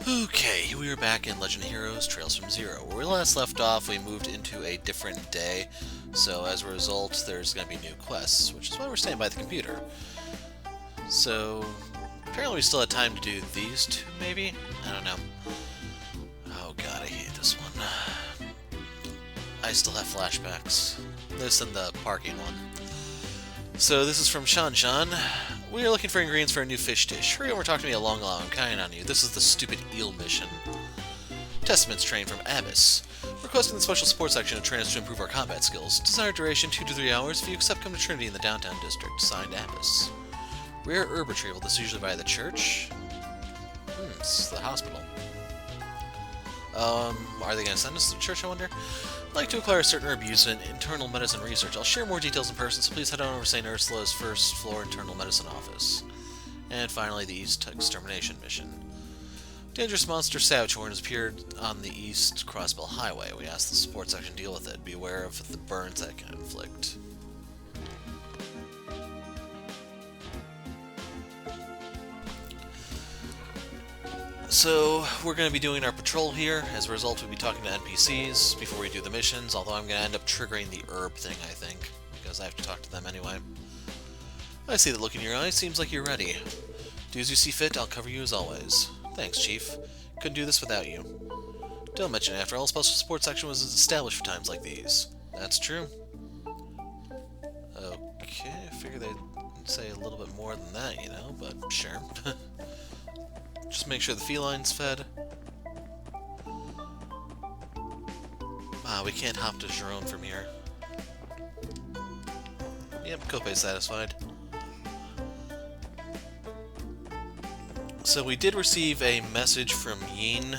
Okay, we are back in Legend of Heroes Trails from Zero. Where we last left off, we moved into a different day, so as a result, there's going to be new quests, which is why we're staying by the computer. So, apparently we still had time to do these two, maybe? I don't know. Oh god, I hate this one. I still have flashbacks. This and the parking one. So this is from Shan Shan. We are looking for ingredients for a new fish dish. Hurry over, talk to me along. I'm counting on you. This is the stupid eel mission. Testaments trained from Abyss. Requesting the special support section to train us to improve our combat skills. Desired duration 2 to 3 hours. If you accept, come to Trinity in the downtown district. Signed, Abyss. Rare herb retrieval. This is usually by the church. It's the hospital. Are they going to send us to the church, I wonder? I'd like to acquire a certain herb used in internal medicine research. I'll share more details in person, so please head on over to St. Ursula's first floor internal medicine office. And finally, the East Extermination mission. Dangerous monster Savagehorn has appeared on the East Crossbell Highway. We ask the support section to deal with it. Be aware of the burns that can inflict. So, we're going to be doing our patrol here. As a result, we'll be talking to NPCs before we do the missions, although I'm going to end up triggering the herb thing, I think, because I have to talk to them anyway. I see the look in your eyes. Seems like you're ready. Do as you see fit. I'll cover you as always. Thanks, Chief. Couldn't do this without you. Don't mention it. After all, special support section was established for times like these. That's true. Okay, I figured they'd say a little bit more than that, you know, but sure. Just make sure the feline's fed. We can't hop to Jerome from here. Yep, Kopei's satisfied. So we did receive a message from Yin.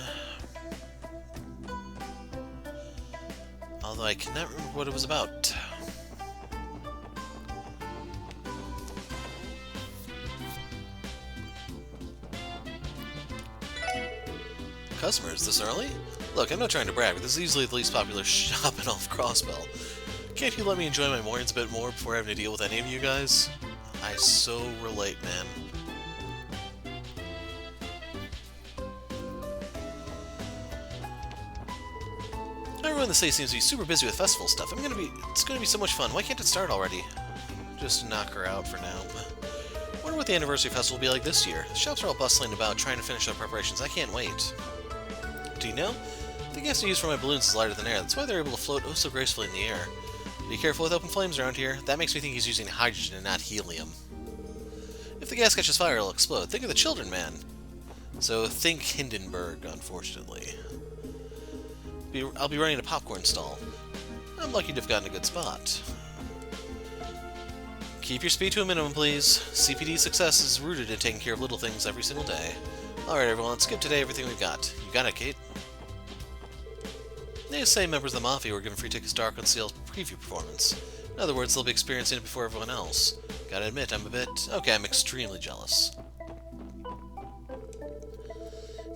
Although I cannot remember what it was about. Customers this early? Look, I'm not trying to brag, but this is easily the least popular shop in all of Crossbell. Can't you let me enjoy my mornings a bit more before having to deal with any of you guys? I so relate, man. Everyone in the city seems to be super busy with festival stuff. It's gonna be so much fun. Why can't it start already? Just knock her out for now. Wonder what the anniversary festival will be like this year. The shops are all bustling about trying to finish up preparations. I can't wait. Do you know? The gas I use for my balloons is lighter than air. That's why they're able to float oh so gracefully in the air. Be careful with open flames around here. That makes me think he's using hydrogen and not helium. If the gas catches fire, it'll explode. Think of the children, man. So think Hindenburg, unfortunately. I'll be running a popcorn stall. I'm lucky to have gotten a good spot. Keep your speed to a minimum, please. CPD success is rooted in taking care of little things every single day. Alright everyone, let's skip today everything we've got. You got it, Kate? They say members of the Mafia were given free tickets to Ark on Seal's preview performance. In other words, they'll be experiencing it before everyone else. Gotta admit, I'm extremely jealous.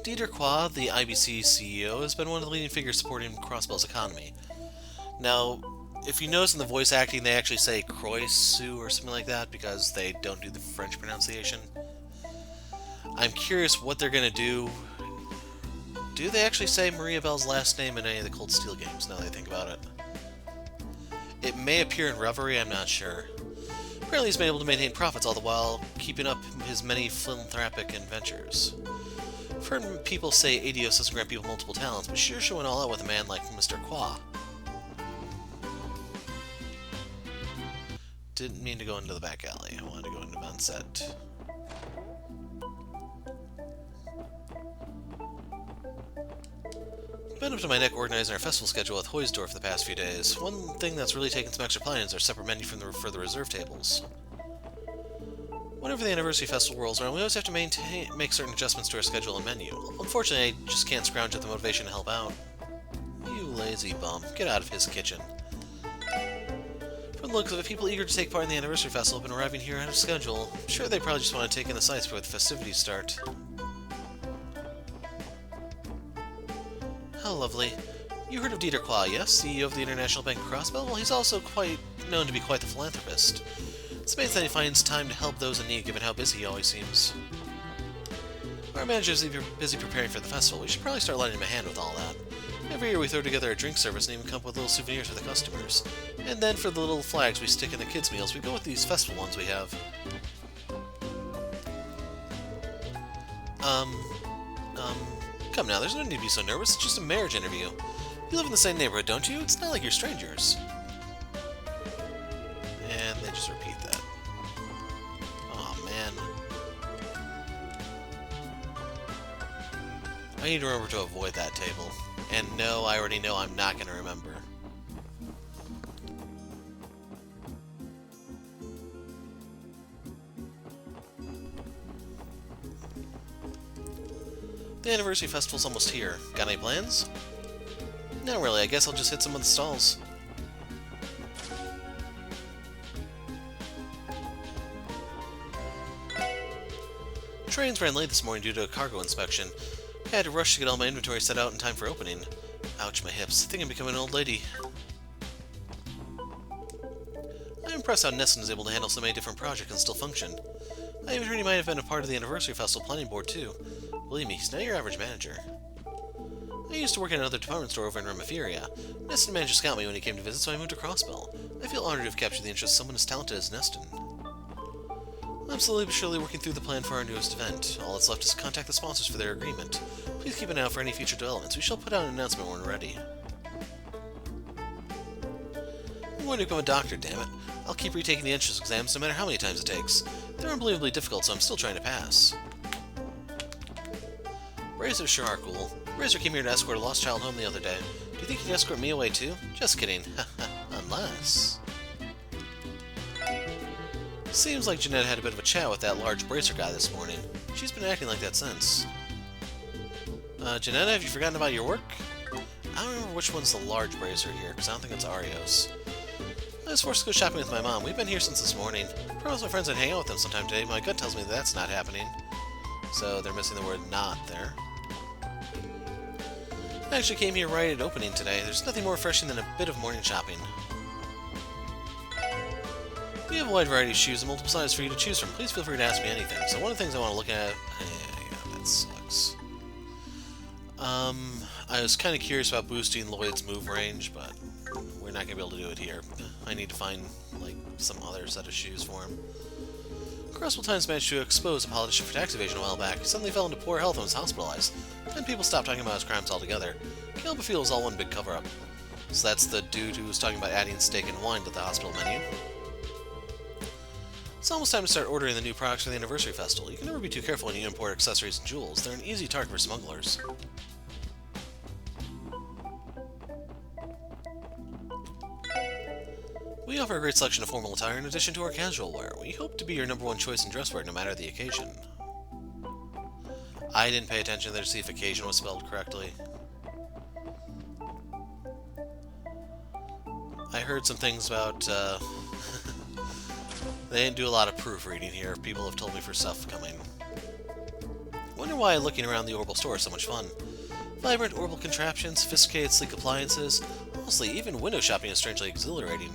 Dieter Qua, the IBC CEO, has been one of the leading figures supporting Crossbell's economy. Now, if you notice in the voice acting, they actually say Croix-Sue or something like that because they don't do the French pronunciation. I'm curious what they're going to do. Do they actually say Maria Bell's last name in any of the Cold Steel games, now that I think about it? It may appear in Reverie, I'm not sure. Apparently he's been able to maintain profits all the while keeping up his many philanthropic adventures. I've heard people say Adios doesn't grant people multiple talents, but sure showing all out with a man like Mr. Qua. Didn't mean to go into the back alley. I wanted to go into Vanset. Been up to my neck organizing our festival schedule at Hoysdorf the past few days. One thing that's really taken some extra planning is our separate menu for the reserve tables. Whenever the anniversary festival rolls around, we always have to make certain adjustments to our schedule and menu. Unfortunately, I just can't scrounge up the motivation to help out. You lazy bum. Get out of his kitchen. From the looks of it, people eager to take part in the anniversary festival have been arriving here out of schedule. I'm sure they probably just want to take in the sights before the festivities start. How lovely. You heard of Dieter Qua, yes? CEO of the International Bank of Crossbell? Well, he's also quite known to be quite the philanthropist. It's amazing that he finds time to help those in need, given how busy he always seems. Our manager's busy preparing for the festival. We should probably start lending him a hand with all that. Every year we throw together a drink service and even come up with little souvenirs for the customers. And then for the little flags we stick in the kids' meals, we go with these festival ones we have. Come now, there's no need to be so nervous. It's just a marriage interview. You live in the same neighborhood, don't you? It's not like you're strangers. And they just repeat that. Oh, man. I need to remember to avoid that table. And no, I already know I'm not going to remember. The anniversary festival's almost here. Got any plans? Not really, I guess I'll just hit some of the stalls. Trains ran late this morning due to a cargo inspection. I had to rush to get all my inventory set out in time for opening. Ouch, my hips. I think I'm becoming an old lady. I'm impressed how Neston is able to handle so many different projects and still function. I even heard he might have been a part of the anniversary festival planning board too. Believe me, he's not your average manager. I used to work in another department store over in Remiferia. Neston managed to scout me when he came to visit, so I moved to Crossbell. I feel honored to have captured the interest of someone as talented as Neston. I'm slowly but surely working through the plan for our newest event. All that's left is to contact the sponsors for their agreement. Please keep an eye out for any future developments. We shall put out an announcement when we're ready. I'm going to become a doctor, damn it. I'll keep retaking the entrance exams no matter how many times it takes. They're unbelievably difficult, so I'm still trying to pass. Razors sure are cool. Razor came here to escort a lost child home the other day. Do you think he'd escort me away too? Just kidding. Unless... Seems like Jeanette had a bit of a chat with that large bracer guy this morning. She's been acting like that since. Jeanette, have you forgotten about your work? I don't remember which one's the large bracer here, because I don't think it's Ario's. I was forced to go shopping with my mom. We've been here since this morning. I promised my friends I'd hang out with them sometime today. My gut tells me that's not happening. So they're missing the word not there. I actually came here right at opening today. There's nothing more refreshing than a bit of morning shopping. We have a wide variety of shoes and multiple sizes for you to choose from. Please feel free to ask me anything. So one of the things I want to look at... Yeah, that sucks. I was kind of curious about boosting Lloyd's move range, but we're not going to be able to do it here. I need to find, like, some other set of shoes for him. Crossbell Times managed to expose a politician for tax evasion a while back. He suddenly fell into poor health and was hospitalized. Then people stopped talking about his crimes altogether. Can't help but feel it was all one big cover-up. So that's the dude who was talking about adding steak and wine to the hospital menu. It's almost time to start ordering the new products for the anniversary festival. You can never be too careful when you import accessories and jewels. They're an easy target for smugglers. We offer a great selection of formal attire in addition to our casual wear. We hope to be your #1 choice in dress wear no matter the occasion. I didn't pay attention there to see if occasion was spelled correctly. I heard some things about, they didn't do a lot of proofreading here. People have told me for stuff coming. Wonder why looking around the Orbital store is so much fun. Vibrant Orbital contraptions, sophisticated sleek appliances. Honestly, even window shopping is strangely exhilarating.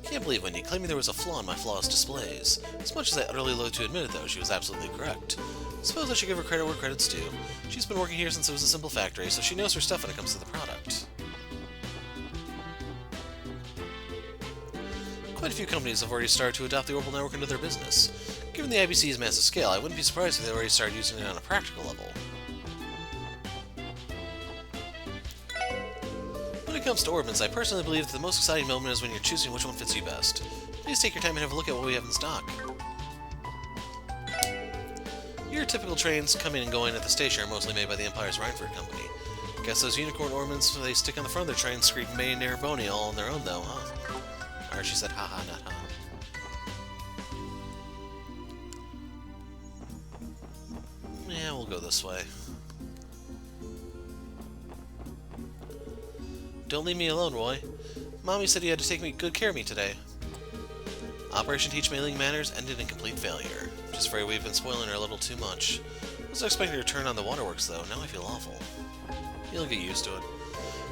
Can't believe Wendy claiming there was a flaw in my flawless displays. As much as I utterly loathe to admit it, though, she was absolutely correct. Suppose I should give her credit where credit's due. She's been working here since it was a simple factory, so she knows her stuff when it comes to the product. Quite a few companies have already started to adopt the Orbital network into their business. Given the IBC's massive scale, I wouldn't be surprised if they already started using it on a practical level. When it comes to orbits, I personally believe that the most exciting moment is when you're choosing which one fits you best. Please take your time and have a look at what we have in stock. Your typical trains coming and going at the station are mostly made by the Empire's Rhineford Company. Guess those unicorn ornaments they stick on the front of their trains scream made in Erebony all on their own though, huh? Or she said haha, not ha. Yeah, we'll go this way. Don't leave me alone, Roy. Mommy said you had to take good care of me today. Operation Teach Mailing Manners ended in complete failure. Just afraid we've been spoiling her a little too much. I was expecting her to turn on the waterworks, though. Now I feel awful. You'll get used to it.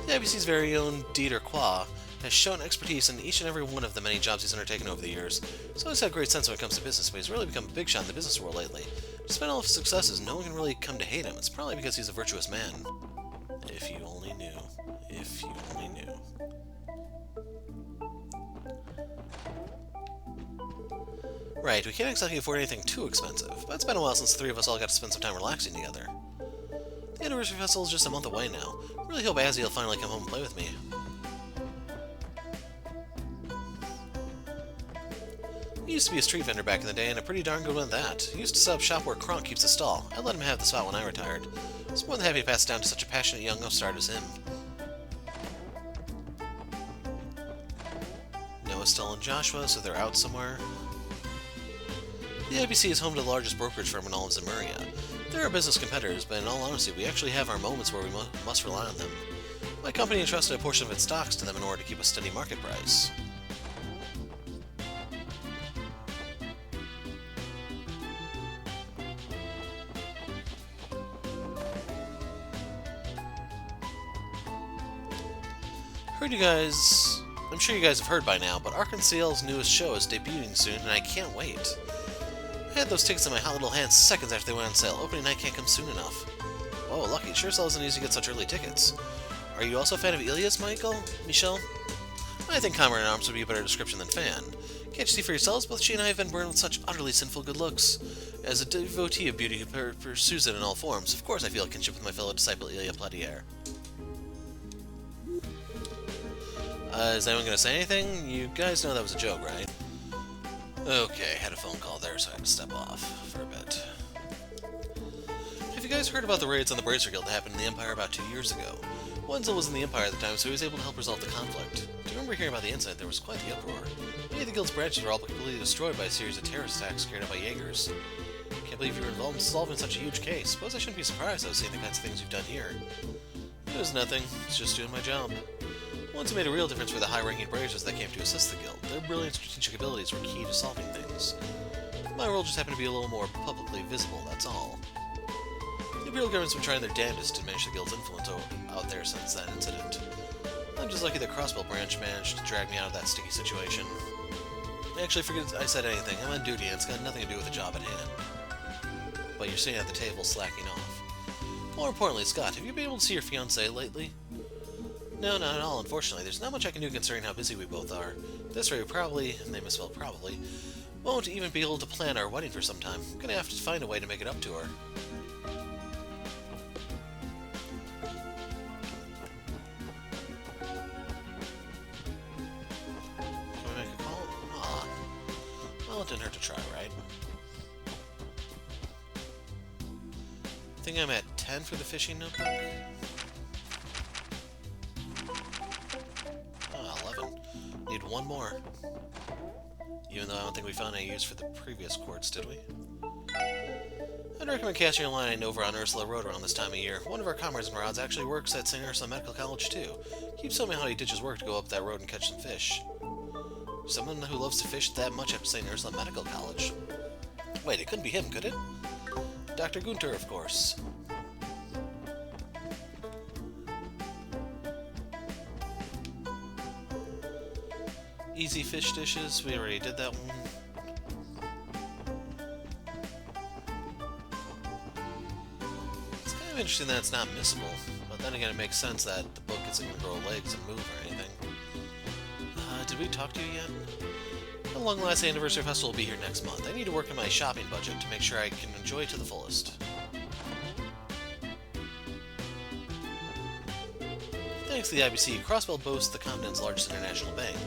The IBC's very own Dieter Qua has shown expertise in each and every one of the many jobs he's undertaken over the years. He's always had great sense when it comes to business, but he's really become a big shot in the business world lately. Despite all of his successes, no one can really come to hate him. It's probably because he's a virtuous man. If you only knew. If you only knew. Right, we can't exactly afford anything too expensive, but it's been a while since the three of us all got to spend some time relaxing together. The anniversary festival is just a month away now. I really hope Azzy will finally come home and play with me. He used to be a street vendor back in the day, and a pretty darn good one at that. He used to set up shop where Kronk keeps his stall. I let him have the spot when I retired. I was more than happy to pass it down to such a passionate young upstart as him. Noah, Stella, and Joshua, so they're out somewhere. The IBC is home to the largest brokerage firm in all of Zemuria. They're our business competitors, but in all honesty, we actually have our moments where we must rely on them. My company entrusted a portion of its stocks to them in order to keep a steady market price. I'm sure you guys have heard by now, but Arkansas's newest show is debuting soon, and I can't wait. I had those tickets in my hot little hands seconds after they went on sale. Opening night can't come soon enough. Whoa, lucky. It sure isn't easy to get such early tickets. Are you also a fan of Ilias, Michelle? I think Comrade in Arms would be a better description than fan. Can't you see for yourselves? Both she and I have been burned with such utterly sinful good looks. As a devotee of beauty who pursues it in all forms, of course I feel a kinship with my fellow disciple Ilia Platier. Is anyone going to say anything? You guys know that was a joke, right? Okay, had a phone call there, so I had to step off for a bit. Have you guys heard about the raids on the Bracer Guild that happened in the Empire about 2 years ago? Wenzel was in the Empire at the time, so he was able to help resolve the conflict. Do you remember hearing about the incident? There was quite the uproar. Many of the Guild's branches were all completely destroyed by a series of terrorist attacks carried out by Jaegers. Can't believe you were involved in solving such a huge case. Suppose I shouldn't be surprised I was seeing the kinds of things you've done here. It was nothing. It's just doing my job. Ones who made a real difference were the high-ranking Brazers that came to assist the Guild. Their brilliant strategic abilities were key to solving things. My role just happened to be a little more publicly visible, that's all. The Imperial government's been trying their damnedest to diminish the Guild's influence out there since that incident. I'm just lucky the Crossbell branch managed to drag me out of that sticky situation. Actually, forget I said anything. I'm on duty and it's got nothing to do with the job at hand. But you're sitting at the table slacking off. More importantly, Scott, have you been able to see your fiancée lately? No, not at all, unfortunately. There's not much I can do considering how busy we both are. At this rate, we probably, and they misspelled probably, won't even be able to plan our wedding for some time. I'm gonna have to find a way to make it up to her. Can we make a call? Aw. Well, it didn't hurt to try, right? I think I'm at 10 for the fishing notebook. 11. Need one more. Even though I don't think we found any use for the previous quartz, did we? I'd recommend casting your line over on Ursula Road around this time of year. One of our comrades in Maraud's actually works at St. Ursula Medical College, too. Keeps telling me how he ditches work to go up that road and catch some fish. Someone who loves to fish that much at St. Ursula Medical College. Wait, it couldn't be him, could it? Dr. Gunter, of course. Easy fish dishes, we already did that one. It's kind of interesting that it's not missable, but then again it makes sense that the book isn't going to grow legs and move or anything. Did we talk to you yet? At long last, the anniversary festival will be here next month. I need to work on my shopping budget to make sure I can enjoy it to the fullest. Thanks to the IBC, Crossbell boasts the continent's largest international bank.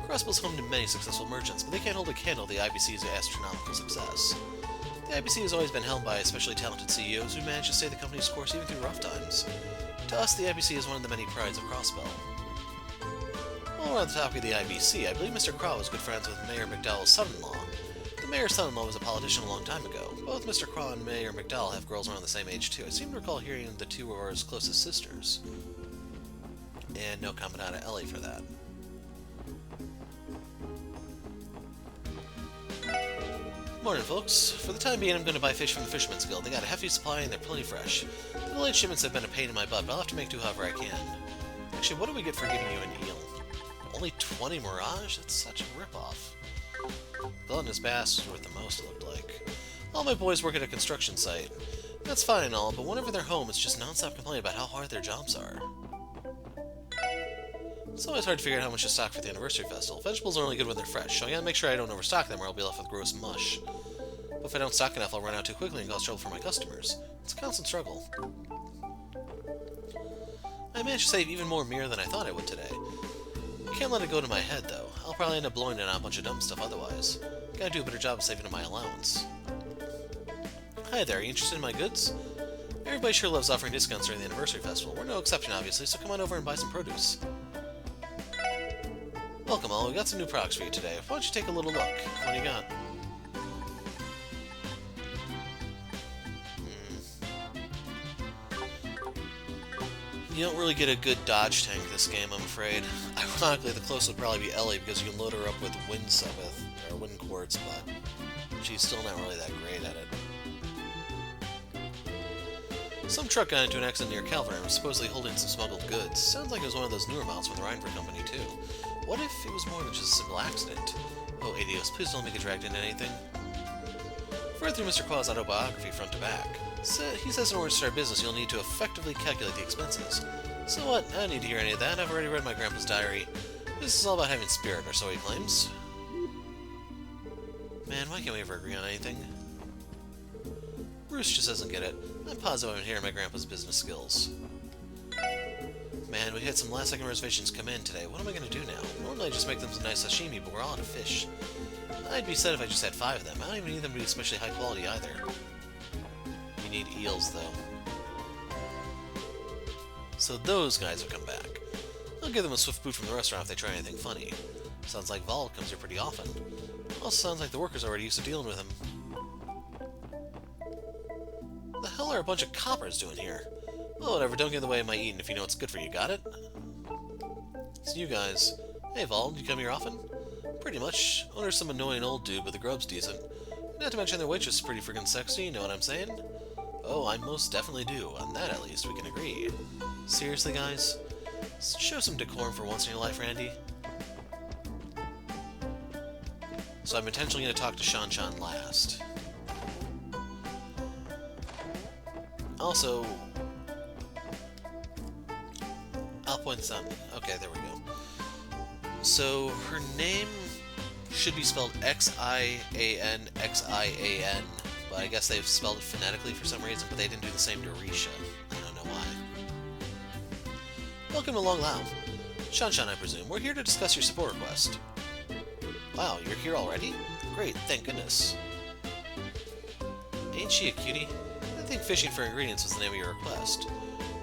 Crossbell's home to many successful merchants, but they can't hold a candle to the IBC's astronomical success. The IBC has always been held by especially talented CEOs who manage to stay the company's course even through rough times. To us, the IBC is one of the many prides of Crossbell. While we're on the topic of the IBC, I believe Mr. Craw was good friends with Mayor McDowell's son-in-law. The mayor's son-in-law was a politician a long time ago. Both Mr. Craw and Mayor McDowell have girls around the same age, too. I seem to recall hearing the two were his closest sisters. And no comment out of Ellie for that. Morning, folks. For the time being, I'm going to buy fish from the Fisherman's Guild. They got a hefty supply and they're plenty fresh. The delayed shipments have been a pain in my butt, but I'll have to make do however I can. Actually, what do we get for giving you an eel? Only 20 Mirage? That's such a ripoff. Gluttonous Bass was worth the most, it looked like. All my boys work at a construction site. That's fine and all, but whenever they're home, it's just non-stop complaining about how hard their jobs are. It's always hard to figure out how much to stock for the anniversary festival. Vegetables are only good when they're fresh, so I gotta make sure I don't overstock them or I'll be left with gross mush. But if I don't stock enough, I'll run out too quickly and cause trouble for my customers. It's a constant struggle. I managed to save even more mirror than I thought I would today. I can't let it go to my head, though. I'll probably end up blowing it on a bunch of dumb stuff otherwise. Gotta do a better job of saving up my allowance. Hi there, are you interested in my goods? Everybody sure loves offering discounts during the anniversary festival. We're no exception, obviously, so come on over and buy some produce. Welcome all, we got some new products for you today. Why don't you take a little look? What do you got? You don't really get a good dodge tank this game, I'm afraid. Ironically, the closest would probably be Ellie because you can load her up with Wind Sabbath, or Wind Quartz, but she's still not really that great at it. Some truck got into an accident near Calvert and was supposedly holding some smuggled goods. Sounds like it was one of those newer models from the Reinford Company, too. What if it was more than just a simple accident? Oh, Adios, please don't make it dragged into anything. Read through Mr. Claw's autobiography front to back. He says in order to start business, you'll need to effectively calculate the expenses. So what? I don't need to hear any of that. I've already read my grandpa's diary. This is all about having spirit, or so he claims. Man, why can't we ever agree on anything? Bruce just doesn't get it. I'm positive I'm hearing my grandpa's business skills. Man, we had some last-second reservations come in today. What am I going to do now? Normally I just make them some nice sashimi, but we're all out of fish. I'd be sad if I just had 5 of them. I don't even need them to be especially high quality either. You need eels, though. So those guys have come back. I'll give them a swift boot from the restaurant if they try anything funny. Sounds like Vol comes here pretty often. Also sounds like the workers are already used to dealing with him. What the hell are a bunch of coppers doing here? Well, whatever, don't get in the way of my eating if you know what's good for you, got it? It's you guys. Hey, Vol, do you come here often? Pretty much. Owner's some annoying old dude, but the grub's decent. Not to mention their waitress is pretty friggin' sexy, you know what I'm saying? Oh, I most definitely do. On that, at least, we can agree. Seriously, guys? Show some decorum for once in your life, Randy. So I'm intentionally going to talk to Shan last. Also, I'll point this out. Okay, there we go. So, her name should be spelled X-I-A-N, X-I-A-N, but I guess they've spelled it phonetically for some reason, but they didn't do the same to Risha. I don't know why. Welcome to Long Lao. Shan, I presume. We're here to discuss your support request. Wow, you're here already? Great, thank goodness. Ain't she a cutie? I think fishing for ingredients was the name of your request.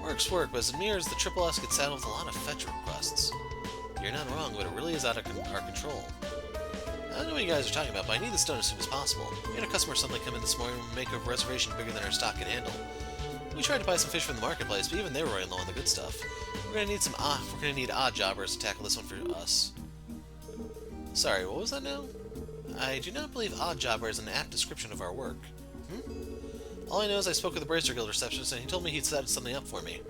Work's work, but as it mirrors, the Triple S gets saddled with a lot of fetch requests. You're not wrong, but it really is out of our control. I don't know what you guys are talking about, but I need this done as soon as possible. We had a customer suddenly come in this morning and make a reservation bigger than our stock can handle. We tried to buy some fish from the marketplace, but even they were running low on the good stuff. We're gonna need odd jobbers to tackle this one for us. Sorry, what was that now? I do not believe odd jobber is an apt description of our work. All I know is I spoke with the Bracer Guild receptionist and he told me he'd set something up for me.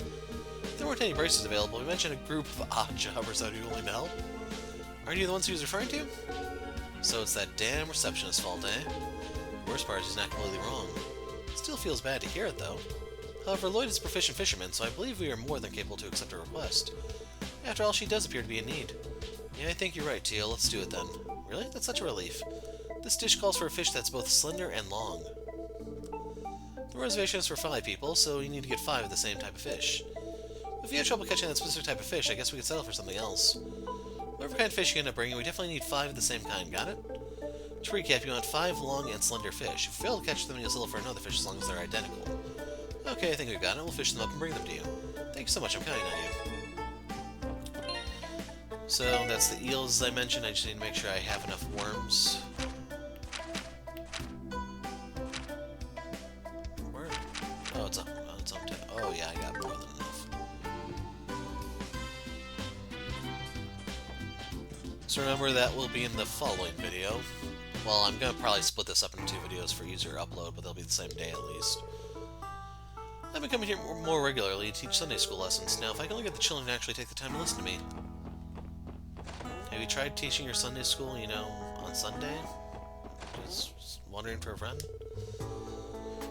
If there weren't any braces available, we mentioned a group of odd jobbers that would be willing to help. Aren't you the ones he was referring to? So it's that damn receptionist's fault, eh? The worst part is he's not completely wrong. Still feels bad to hear it, though. However, Lloyd is a proficient fisherman, so I believe we are more than capable to accept her request. After all, she does appear to be in need. Yeah, I think you're right, Teal. Let's do it then. Really? That's such a relief. This dish calls for a fish that's both slender and long. The reservation is for 5 people, so you need to get 5 of the same type of fish. If you have trouble catching that specific type of fish, I guess we could settle for something else. Whatever kind of fish you end up bringing, we definitely need 5 of the same kind, got it? To recap, you want 5 long and slender fish. If you fail to catch them, you'll settle for another fish as long as they're identical. Okay, I think we've got it. We'll fish them up and bring them to you. Thank you so much, I'm counting on you. So, that's the eels I mentioned. I just need to make sure I have enough worms. Where? Oh, it's up. Oh, it's up to... Oh, yeah, I got more than enough. So remember, that will be in the following video. Well, I'm going to probably split this up into 2 videos for user upload, but they'll be the same day at least. I've been coming here more regularly to teach Sunday school lessons. Now, if I can only get the children to actually take the time to listen to me. Have you tried teaching your Sunday school, you know, on Sunday? Just wondering for a friend?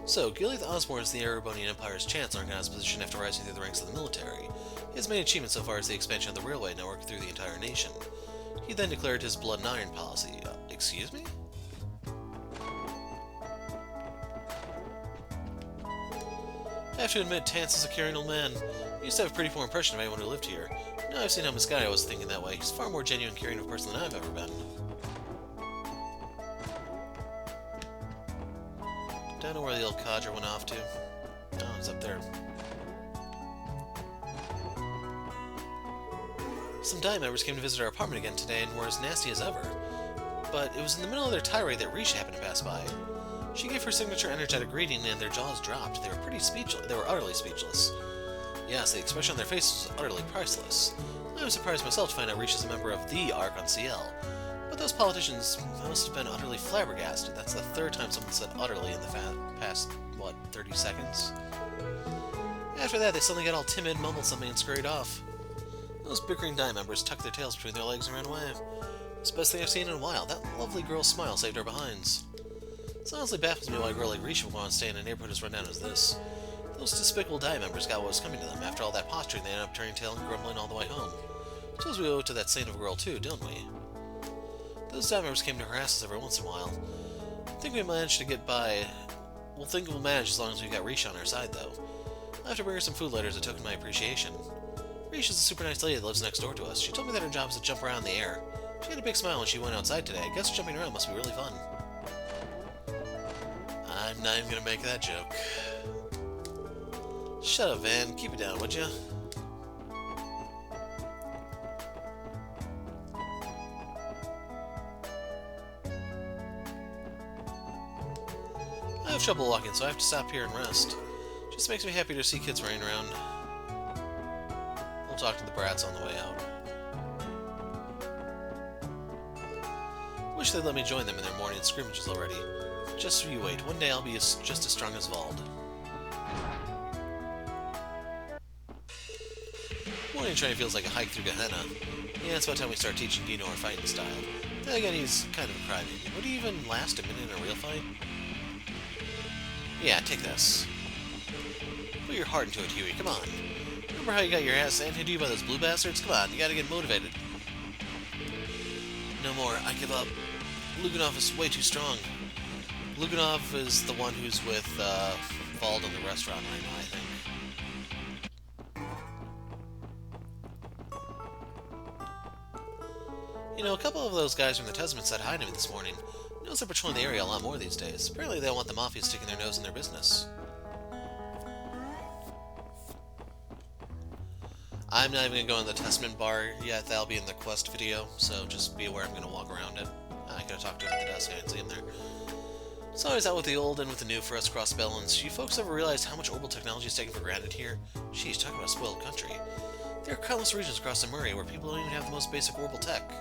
So, Gilead Osborne is the Erebonian Empire's Chancellor and got his position after rising through the ranks of the military. His main achievement so far is the expansion of the railway network through the entire nation. He then declared his blood and iron policy. Excuse me? I have to admit, Tance is a caring old man. He used to have a pretty poor impression of anyone who lived here. Now I've seen how misguided I was thinking that way. He's far more genuine and caring of a person than I've ever been. Don't know where the old codger went off to. Oh, it's up there. Some Diet members came to visit our apartment again today and were as nasty as ever. But it was in the middle of their tirade that Risha happened to pass by. She gave her signature energetic greeting and their jaws dropped. They were utterly speechless. Yes, the expression on their faces was utterly priceless. I was surprised myself to find out Risha's a member of the Archon CL. But those politicians must have been utterly flabbergasted. That's the third time someone said utterly in the past, 30 seconds? After that, they suddenly got all timid, mumbled something, and scurried off. Those bickering Diet members tucked their tails between their legs and ran away. It's the best thing I've seen in a while. That lovely girl's smile saved our behinds. It honestly baffles me why a girl like Risha would want to stay in a neighborhood as run down as this. Those despicable Diet members got what was coming to them. After all that posturing, they ended up turning tail and grumbling all the way home. Suppose we owe it to that saint of a girl too, don't we? Those Diet members came to harass us every once in a while. I think we managed to get by. We'll think we'll manage as long as we've got Risha on our side, though. I'll have to bring her some food later as a token of my appreciation. Risha's a super nice lady that lives next door to us. She told me that her job is to jump around in the air. She had a big smile when she went outside today. I guess jumping around must be really fun. I'm not even gonna make that joke. Shut up, Van. Keep it down, would you? I have trouble walking, so I have to stop here and rest. Just makes me happy to see kids running around. We'll talk to the brats on the way out. Wish they'd let me join them in their morning scrimmages already. Just so you wait. One day I'll be just as strong as Vald. Morning train feels like a hike through Gehenna. Yeah, it's about time we start teaching Dino our fighting style. Then again, he's kind of a crybaby. Would he even last a minute in a real fight? Yeah, take this. Put your heart into it, Huey. Come on. Remember how you got your ass handed to you by those blue bastards? Come on, you gotta get motivated. No more. I give up. Luganov is way too strong. Luganov is the one who's with Vald in the restaurant right now, I think. You know, a couple of those guys from the Testament said hi to me this morning. Notice they're patrolling the area a lot more these days. Apparently they don't want the Mafia sticking their nose in their business. I'm not even going to go in the Testament bar yet. That'll be in the quest video, so just be aware I'm going to walk around it. I could have talked to him at the desk. I didn't see him there. It's always out with the old and with the new for us Crossbellans. You folks ever realize how much orbital technology is taken for granted here? Sheesh, talking about a spoiled country. There are countless regions across the Murray where people don't even have the most basic orbital tech.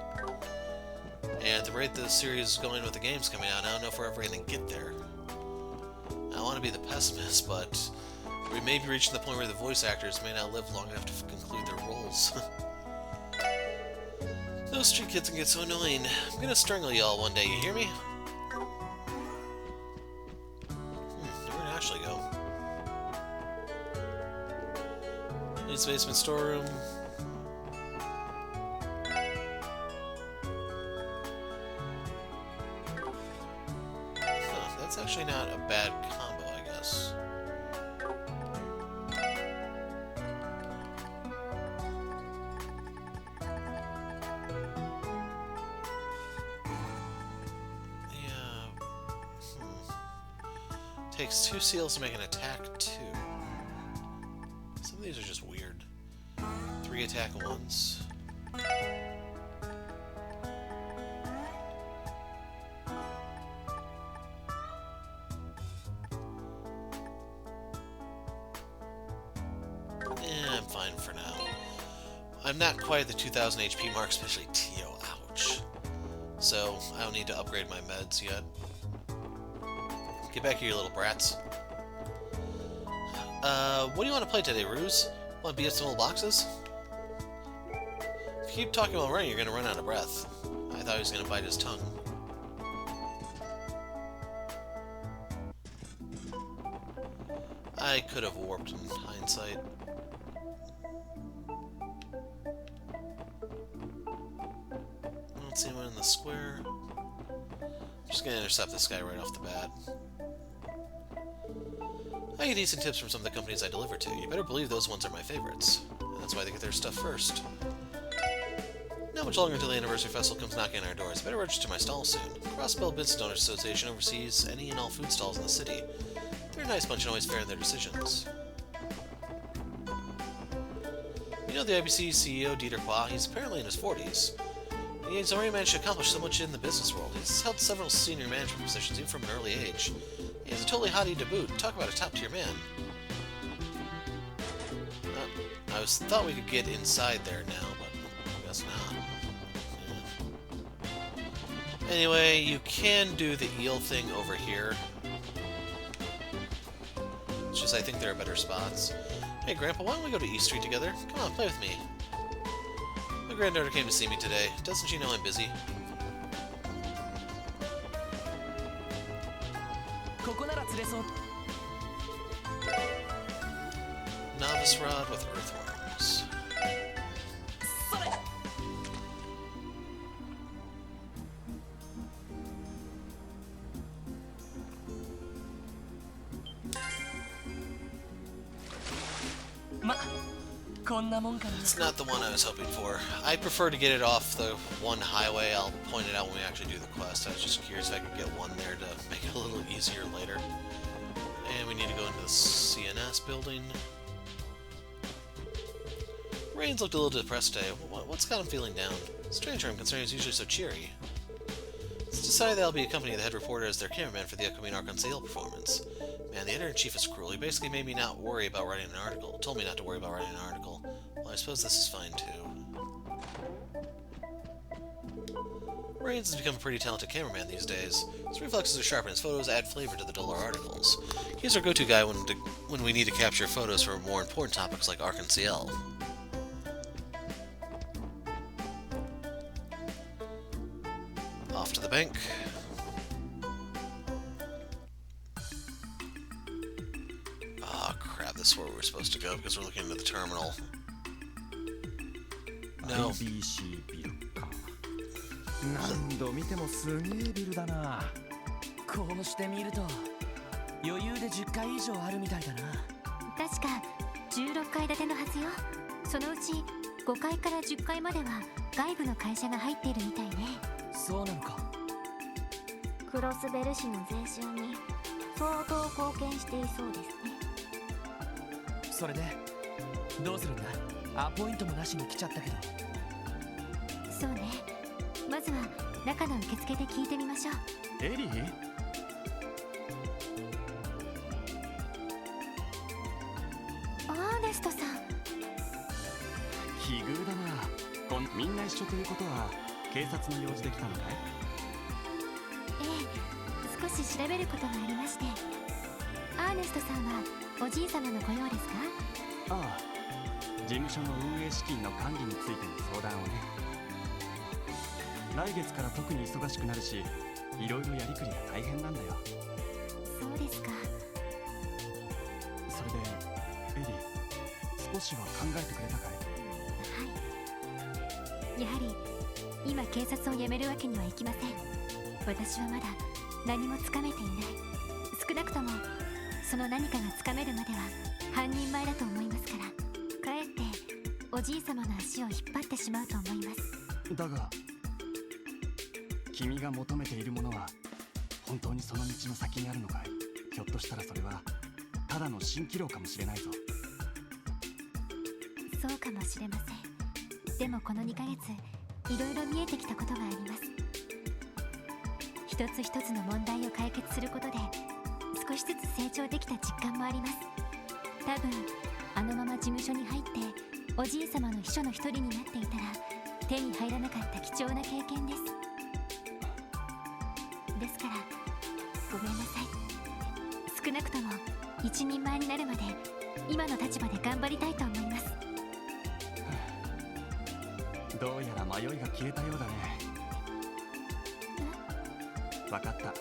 And at the rate the series is going with the games coming out, I don't know if we're ever going to get there. I want to be the pessimist, but we may be reaching the point where the voice actors may not live long enough to conclude their roles. Those street kids can get so annoying. I'm gonna strangle y'all one day, you hear me? Where'd Ashley go? Needs basement storeroom. Huh, that's actually not a bad combo, I guess. Takes 2 seals to make an attack 2. Some of these are just weird. 3 attack ones. I'm fine for now. I'm not quite at the 2000 HP mark, especially Tio. Ouch. So, I don't need to upgrade my meds yet. Get back here, you little brats. What do you want to play today, Ruse? Want to beat up some old boxes? If you keep talking while running, you're going to run out of breath. I thought he was going to bite his tongue. I could have warped in hindsight. I don't see anyone in the square. I'm just gonna intercept this guy right off the bat. I get decent tips from some of the companies I deliver to. You better believe those ones are my favorites. And that's why they get their stuff first. Not much longer until the anniversary festival comes knocking on our doors. Better register my stall soon. Crossbell Business Owners Association oversees any and all food stalls in the city. They're a nice bunch and always fair in their decisions. You know the IBC CEO Dieter Qua? He's apparently in his 40s. He's already managed to accomplish so much in the business world. He's held several senior management positions even from an early age. He's a totally hottie to boot. Talk about a top-tier man. I thought we could get inside there now, but I guess not. Yeah. Anyway, you can do the eel thing over here. It's just I think there are better spots. Hey, Grandpa, why don't we go to East Street together? Come on, play with me. My granddaughter came to see me today. Doesn't she know I'm busy? Novice Rod with Earthworms. It's not the one I was hoping for. I prefer to get it off the one highway. I'll point it out when we actually do the quest. I was just curious if I could get one there to make it a little easier later. And we need to go into the CNS building. Rain's looked a little depressed today. What's got him feeling down? Stranger, I'm concerned, he's usually so cheery. It's decided that I'll be accompanying the head reporter as their cameraman for the upcoming Arc-on-Sale performance. Man, the editor-in-chief is cruel. He basically made me not worry about writing an article. Told me not to worry about writing an article. Well, I suppose this is fine, too. Rains has become a pretty talented cameraman these days. His reflexes are sharp and his photos add flavor to the duller articles. He's our go-to guy when we need to capture photos for more important topics like Arc-on-Sale. Off to the bank. Oh crap, this is where we're supposed to go because we're looking into the terminal. No. 何度見てもすげえビルだな。こうして見ると余裕で10階以上あるみたいだな。確か16階建てのはずよ。そのうち5階から10階までは外部の会社が入っているみたいね。そうなのか。クロスベル市の税収に相当貢献していそうですね。それでどうするんだ。アポイントもなしに来ちゃったけど。そうね。まずは中の受付で聞いてみましょう。エリー？アーネストさん。奇遇だな。みんな一緒ということは警察の用事で来たのかい？ええ、少し調べることがありまして。アーネストさんはおじい様のご用ですか？ああ、事務所の運営資金の管理についての相談をね。来月から特に忙しくなるし、いろいろやりくりが大変なんだよ。そうですか。それでエリー、少しは考えてくれたかい？はい。やはり今警察を辞めるわけにはいきません。私はまだ何もつかめていない。少なくともその何かがつかめるまでは半人前だと思いますから、かえっておじい様の足を引っ張ってしまうと思います。だが君が求めているものは本当にその道の先にあるのかい？ひょっとしたらそれはただの蜃気楼かもしれないぞ。そうかもしれません。でもこの2ヶ月いろいろ見えてきたことがあります。一つ一つの問題を解決することで少しずつ成長できた実感もあります。多分あのまま事務所に入っておじい様の秘書の一人になっていたら手に入らなかった貴重な経験です。ですからごめんなさい。少なくとも一人前になるまで今の立場で頑張りたいと思います。どうやら迷いが消えたようだね。分かった。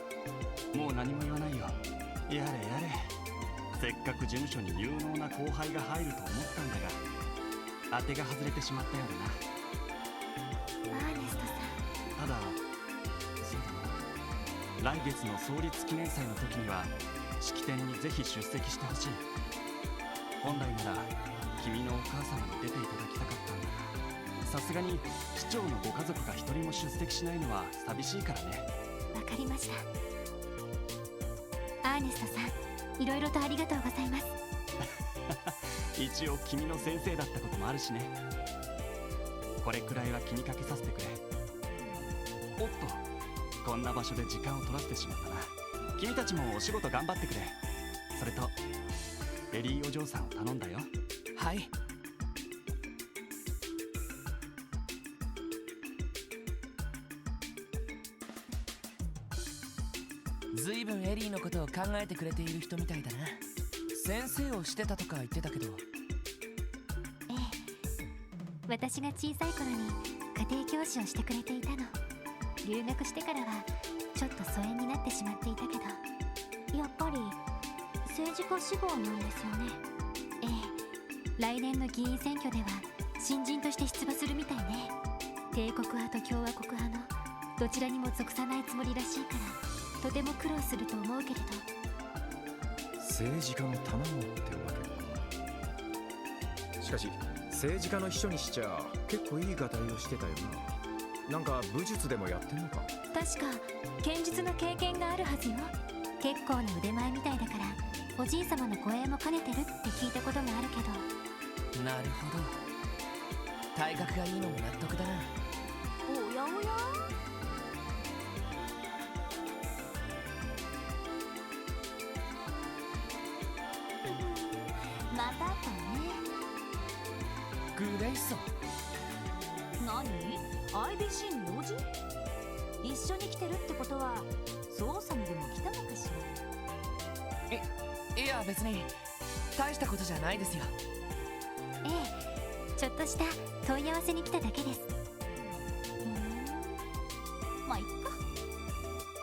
もう何も言わないよ。やれやれ。せっかく事務所に有能な後輩が入ると思ったんだが、当てが外れてしまったようだな。アーネストさん。ただ、そうだな、来月の創立記念祭の時には式典にぜひ出席してほしい。本来なら君のお母様に出ていただきたかったんだが、さすがに市長のご家族が一人も出席しないのは寂しいからね。わかりました。アーネストさん、いろいろとありがとうございます。一応君の先生だったこともあるしね。これくらいは気にかけさせてくれ。おっと、こんな場所で時間を取らせてしまったな。君たちもお仕事頑張ってくれ。それとエリーお嬢さんを頼んだよ。はい。ずいぶんエリーのことを考えてくれている人みたいだな。先生をしてたとか言ってたけど。ええ、私が小さい頃に家庭教師をしてくれていたの。留学してからはちょっと疎遠になってしまっていたけど。やっぱり政治家志望なんですよね。ええ、来年の議員選挙では新人として出馬するみたいね。帝国派と共和国派のどちらにも属さないつもりらしいから、とても苦労すると思うけれど。政治家の卵ってわけか。しかし政治家の秘書にしちゃ結構いいがたいをしてたよな。なんか武術でもやってんのか。確か剣術の経験があるはずよ。結構な腕前みたいだから、おじい様の護衛も兼ねてるって聞いたことがあるけど。なるほど。体格がいいのも納得だな。おやおや、またかね。グレイソン。何？ IBC の用事？一緒に来てるってことは捜査にでも来たのかしら。いや別に大したことじゃないですよ。ええ、ちょっとした問い合わせに来ただけです。まあいっか。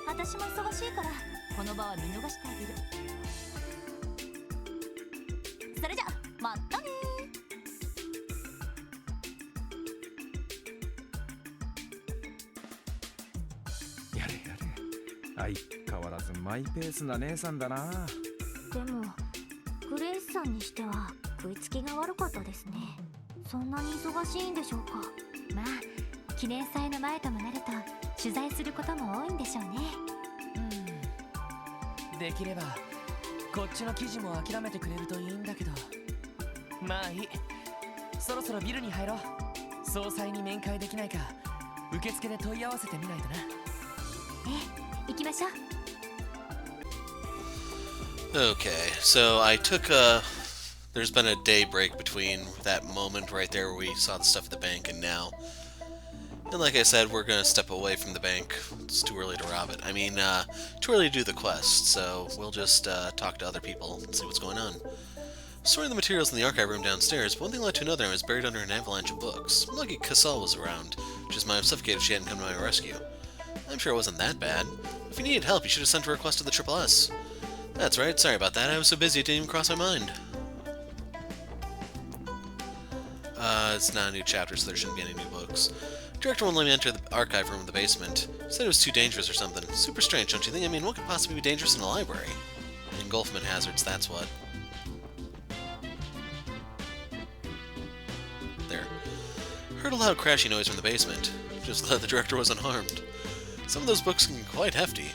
私も忙しいからこの場は見逃してあげる。それじゃまたね。やれやれ、相変わらずマイペースな姉さんだな。でもグレイスさんにしては食いつきが悪かったですね。そんなに忙しいんでしょうか。まあ記念祭の前ともなると取材することも多いんでしょうね。できればこっちの記事も諦めてくれるといいんだけど。まあいい、そろそろビルに入ろう。総裁に面会できないか受付で問い合わせてみないとな。ええ、行きましょう。Okay, so there's been a day break between that moment right there where we saw the stuff at the bank and now. And like I said, we're gonna step away from the bank. It's too early to rob it. I mean, too early to do the quest, so we'll just talk to other people and see what's going on. Storing the materials in the archive room downstairs, but one thing led to another and I was buried under an avalanche of books. I'm lucky Cassell was around, just might have suffocated if she hadn't come to my rescue. I'm sure it wasn't that bad. If you needed help, you should have sent a request to the SSS. That's right, sorry about that, I was so busy it didn't even cross my mind. It's not a new chapter, so there shouldn't be any new books. Director won't let me enter the archive room in the basement. Said it was too dangerous or something. Super strange, don't you think? I mean, what could possibly be dangerous in a library? Engulfment hazards, that's what. There. Heard a loud crashing noise from the basement. Just glad the director was unharmed. Some of those books can be quite hefty.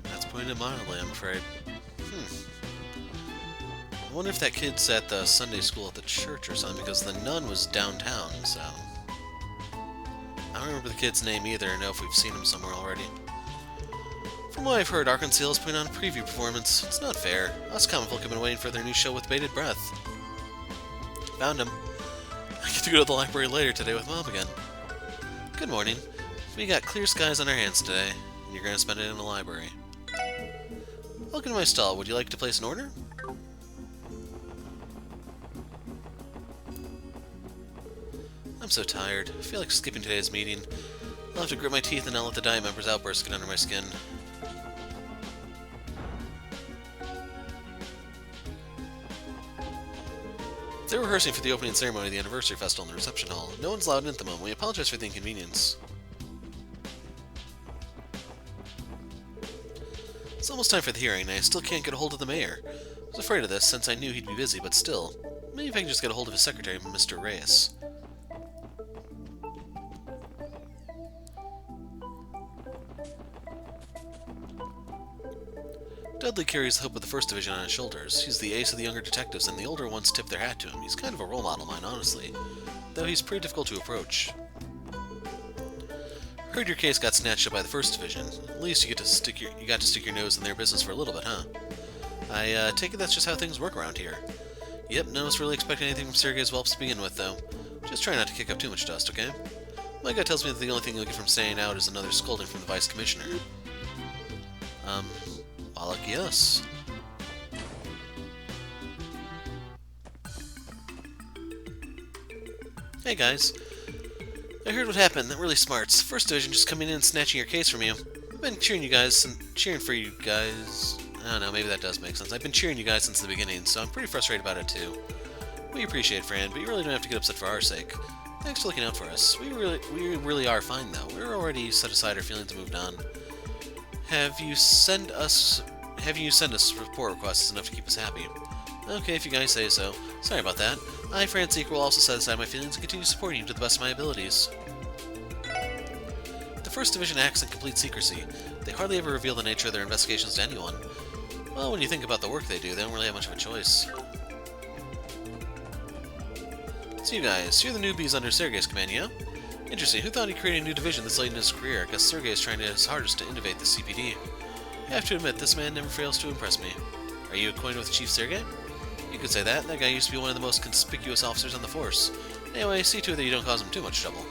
That's putting it mildly, I'm afraid. I wonder if that kid's at the Sunday school at the church or something, because the nun was downtown, so... I don't remember the kid's name either, or know if we've seen him somewhere already. From what I've heard, Arkansas is putting on a preview performance. It's not fair. Us comic folk have been waiting for their new show with bated breath. Found him. I get to go to the library later today with Mom again. Good morning. We got clear skies on our hands today, and you're going to spend it in the library. Welcome to my stall. Would you like to place an order? I'm so tired. I feel like skipping today's meeting. I'll have to grit my teeth and not let the Diet members' outbursts get under my skin. They're rehearsing for the opening ceremony of the anniversary festival in the reception hall. No one's allowed in at the moment. We apologize for the inconvenience. It's almost time for the hearing, and I still can't get a hold of the mayor. I was afraid of this, since I knew he'd be busy, but still. Maybe if I can just get a hold of his secretary, Mr. Reyes. Dudley carries the hope of the First Division on his shoulders. He's the ace of the younger detectives, and the older ones tip their hat to him. He's kind of a role model of mine, honestly. Though he's pretty difficult to approach. Heard your case got snatched up by the First Division. At least you got to stick your nose in their business for a little bit, huh? I take it that's just how things work around here. Yep, no one's really expecting anything from Sergei's whelps to begin with, though. Just try not to kick up too much dust, okay? My gut tells me that the only thing you'll get from staying out is another scolding from the Vice Commissioner. Lucky us. Hey guys. I heard what happened. That really smarts. First Division just coming in and snatching your case from you. I've been cheering for you guys. I don't know, maybe that does make sense. I've been cheering you guys since the beginning, so I'm pretty frustrated about it too. We appreciate it, Fran, but you really don't have to get upset for our sake. Thanks for looking out for us. We really are fine though. We're already set aside our feelings and moved on. Having you send us report requests is enough to keep us happy. Okay, if you guys say so. Sorry about that. I, Francie, will also set aside my feelings and continue supporting you to the best of my abilities. The First Division acts in complete secrecy. They hardly ever reveal the nature of their investigations to anyone. Well, when you think about the work they do, they don't really have much of a choice. So you guys, you're the newbies under Sergei's command, yeah? Interesting. Who thought he'd create a new division this late in his career? I guess Sergei is trying his hardest to innovate the CPD. I have to admit, this man never fails to impress me. Are you acquainted with Chief Sergei? You could say that. That guy used to be one of the most conspicuous officers on the force. Anyway, see to it that you don't cause him too much trouble.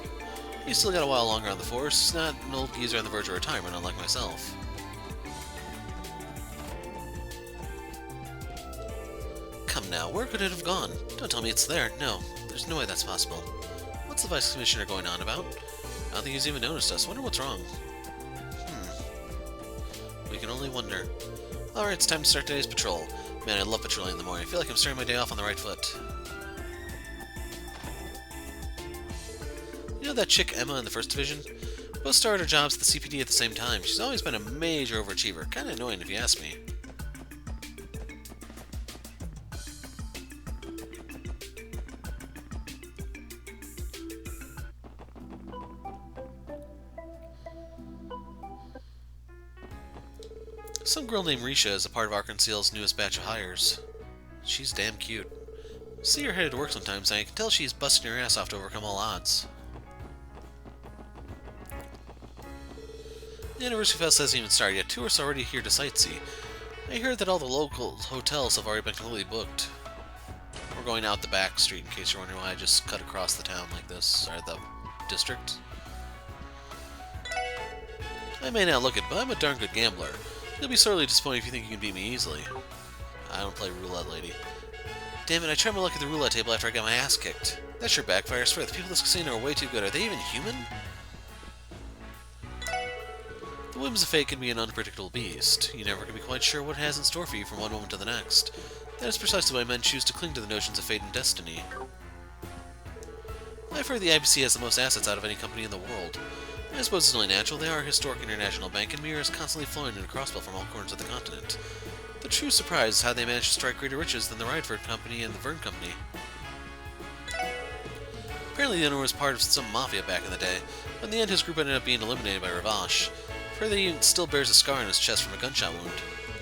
He's still got a while longer on the force. He's not an old geezer on the verge of retirement, unlike myself. Come now, where could it have gone? Don't tell me it's there. No, there's no way that's possible. What's the Vice Commissioner going on about? I don't think he's even noticed us. Wonder what's wrong. We can only wonder. Alright, it's time to start today's patrol. Man, I love patrolling in the morning. I feel like I'm starting my day off on the right foot. You know that chick Emma in the First Division? Both started her jobs at the CPD at the same time. She's always been a major overachiever. Kinda annoying if you ask me. Some girl named Risha is a part of Arkansas's newest batch of hires. She's damn cute. See her headed to work sometimes, and I can tell she's busting her ass off to overcome all odds. The Anniversary Fest hasn't even started yet. Tourists are already here to sightsee. I heard that all the local hotels have already been completely booked. We're going out the back street, in case you're wondering why I just cut across the town like this, or the district. I may not look it, but I'm a darn good gambler. You'll be sorely disappointed if you think you can beat me easily. I don't play roulette, lady. Damn it, I tried my luck at the roulette table after I got my ass kicked. That sure backfires. I swear, the people at this casino are way too good. Are they even human? The whims of fate can be an unpredictable beast. You never can be quite sure what it has in store for you from one moment to the next. That is precisely why men choose to cling to the notions of fate and destiny. I've heard the IBC has the most assets out of any company in the world. I suppose it's only natural. They are a historic international bank, and mirror is constantly flowing into Crossbell from all corners of the continent. The true surprise is how they managed to strike greater riches than the Rydford Company and the Verne Company. Apparently the owner was part of some mafia back in the day, but in the end his group ended up being eliminated by Ravache. For he still bears a scar on his chest from a gunshot wound.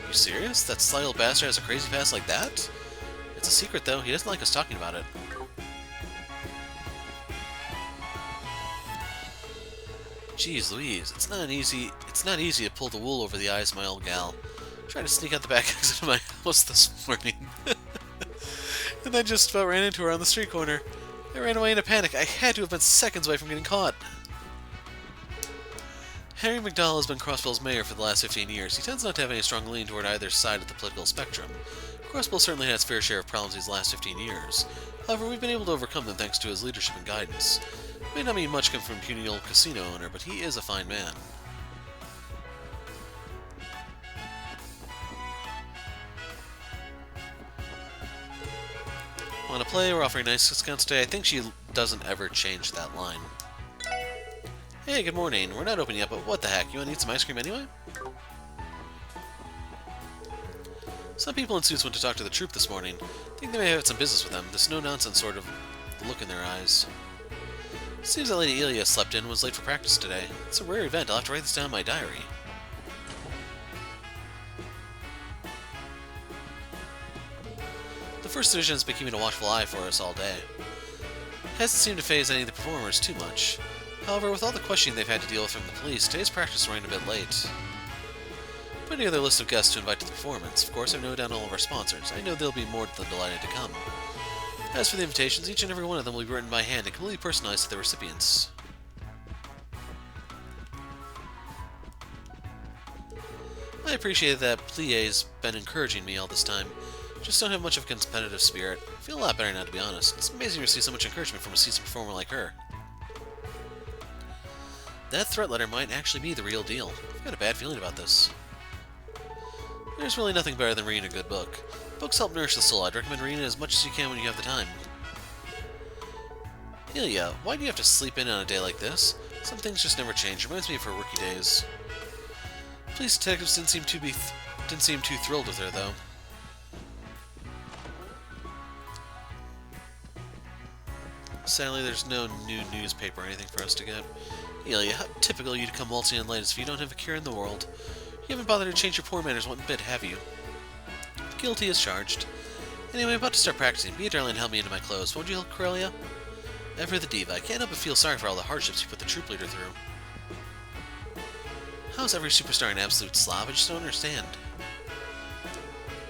Are you serious? That sly old bastard has a crazy past like that? It's a secret though, he doesn't like us talking about it. Jeez Louise, it's not easy to pull the wool over the eyes of my old gal. I tried to sneak out the back exit of my house this morning. And then just about ran into her on the street corner. I ran away in a panic. I had to have been seconds away from getting caught. Harry McDowell has been Crossbell's mayor for the last 15 years. He tends not to have any strong lean toward either side of the political spectrum. Crossbell certainly had its fair share of problems these last 15 years. However, we've been able to overcome them thanks to his leadership and guidance. It may not mean much come from a puny old casino owner, but he is a fine man. Want to play? We're offering nice discounts today. I think she doesn't ever change that line. Hey, good morning. We're not open yet, but what the heck? You want to eat some ice cream anyway? Some people in suits went to talk to the troop this morning. I think they may have had some business with them. This no-nonsense sort of look in their eyes. Seems that Lady Ilya slept in and was late for practice today. It's a rare event. I'll have to write this down in my diary. The First Division has been keeping a watchful eye for us all day. Hasn't seemed to faze any of the performers too much. However, with all the questioning they've had to deal with from the police, today's practice is running a bit late. Putting together a list of guests to invite to the performance. Of course, I've noted down all of our sponsors. I know they'll be more than delighted to come. As for the invitations, each and every one of them will be written by hand and completely personalized to the recipients. I appreciate that Plie's been encouraging me all this time. Just don't have much of a competitive spirit. I feel a lot better now, to be honest. It's amazing to see so much encouragement from a seasoned performer like her. That threat letter might actually be the real deal. I've got a bad feeling about this. There's really nothing better than reading a good book. Books help nourish the soul. I'd recommend reading it as much as you can when you have the time. Ilya, why do you have to sleep in on a day like this? Some things just never change. Reminds me of her rookie days. Police detectives didn't seem too thrilled with her, though. Sadly, there's no new newspaper or anything for us to get. Ilya, how typical you to come waltzing in late as if you don't have a care in the world. You haven't bothered to change your poor manners one bit, have you? Guilty as charged. Anyway, I'm about to start practicing. Be a darling and help me into my clothes, won't you, Corellia? Ever the diva, I can't help but feel sorry for all the hardships you put the troop leader through. How's every superstar an absolute slob? I just don't understand.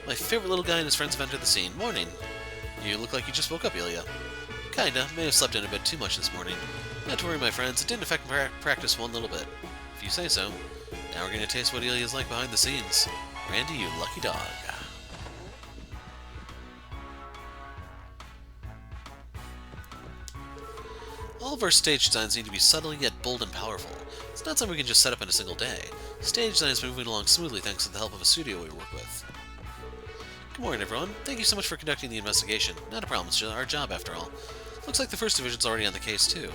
My favorite little guy and his friends have entered the scene. Morning. You look like you just woke up, Ilya. Kinda. May have slept in a bit too much this morning. Not to worry, my friends. It didn't affect practice one little bit. If you say so. Now we're going to taste what Ilya's like behind the scenes. Randy, you lucky dog. All of our stage designs need to be subtle yet bold and powerful. It's not something we can just set up in a single day. Stage design has been moving along smoothly thanks to the help of a studio we work with. Good morning, everyone. Thank you so much for conducting the investigation. Not a problem, it's just our job after all. Looks like the First Division's already on the case, too.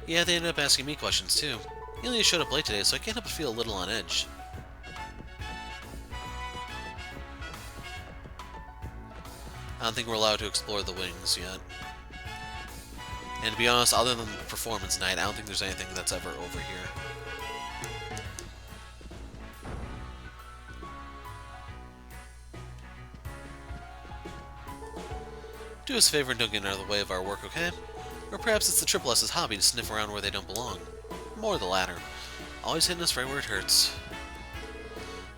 Yeah, they ended up asking me questions, too. Ilya showed up late today, so I can't help but feel a little on edge. I don't think we're allowed to explore the wings yet. And to be honest, other than performance night, I don't think there's anything that's ever over here. Do us a favor and don't get out of the way of our work, okay? Or perhaps it's the Triple S's hobby to sniff around where they don't belong. More the latter. Always hitting us right where it hurts.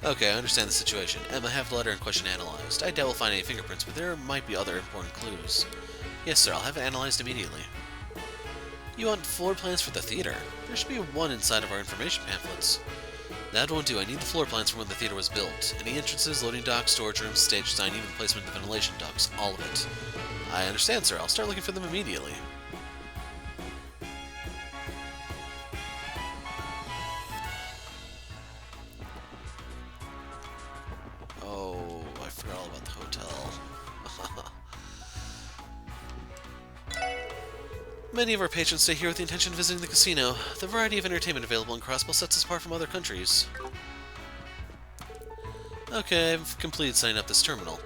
Okay, I understand the situation. Emma, have the letter in question analyzed. I doubt we'll find any fingerprints, but there might be other important clues. Yes, sir, I'll have it analyzed immediately. You want floor plans for the theater? There should be one inside of our information pamphlets. That won't do. I need the floor plans from when the theater was built. Any entrances, loading docks, storage rooms, stage design, even placement of ventilation ducts. All of it. I understand, sir. I'll start looking for them immediately. Oh, I forgot all about the hotel. Many of our patrons stay here with the intention of visiting the casino. The variety of entertainment available in Crossbell sets us apart from other countries. Okay, I've completed setting up this terminal.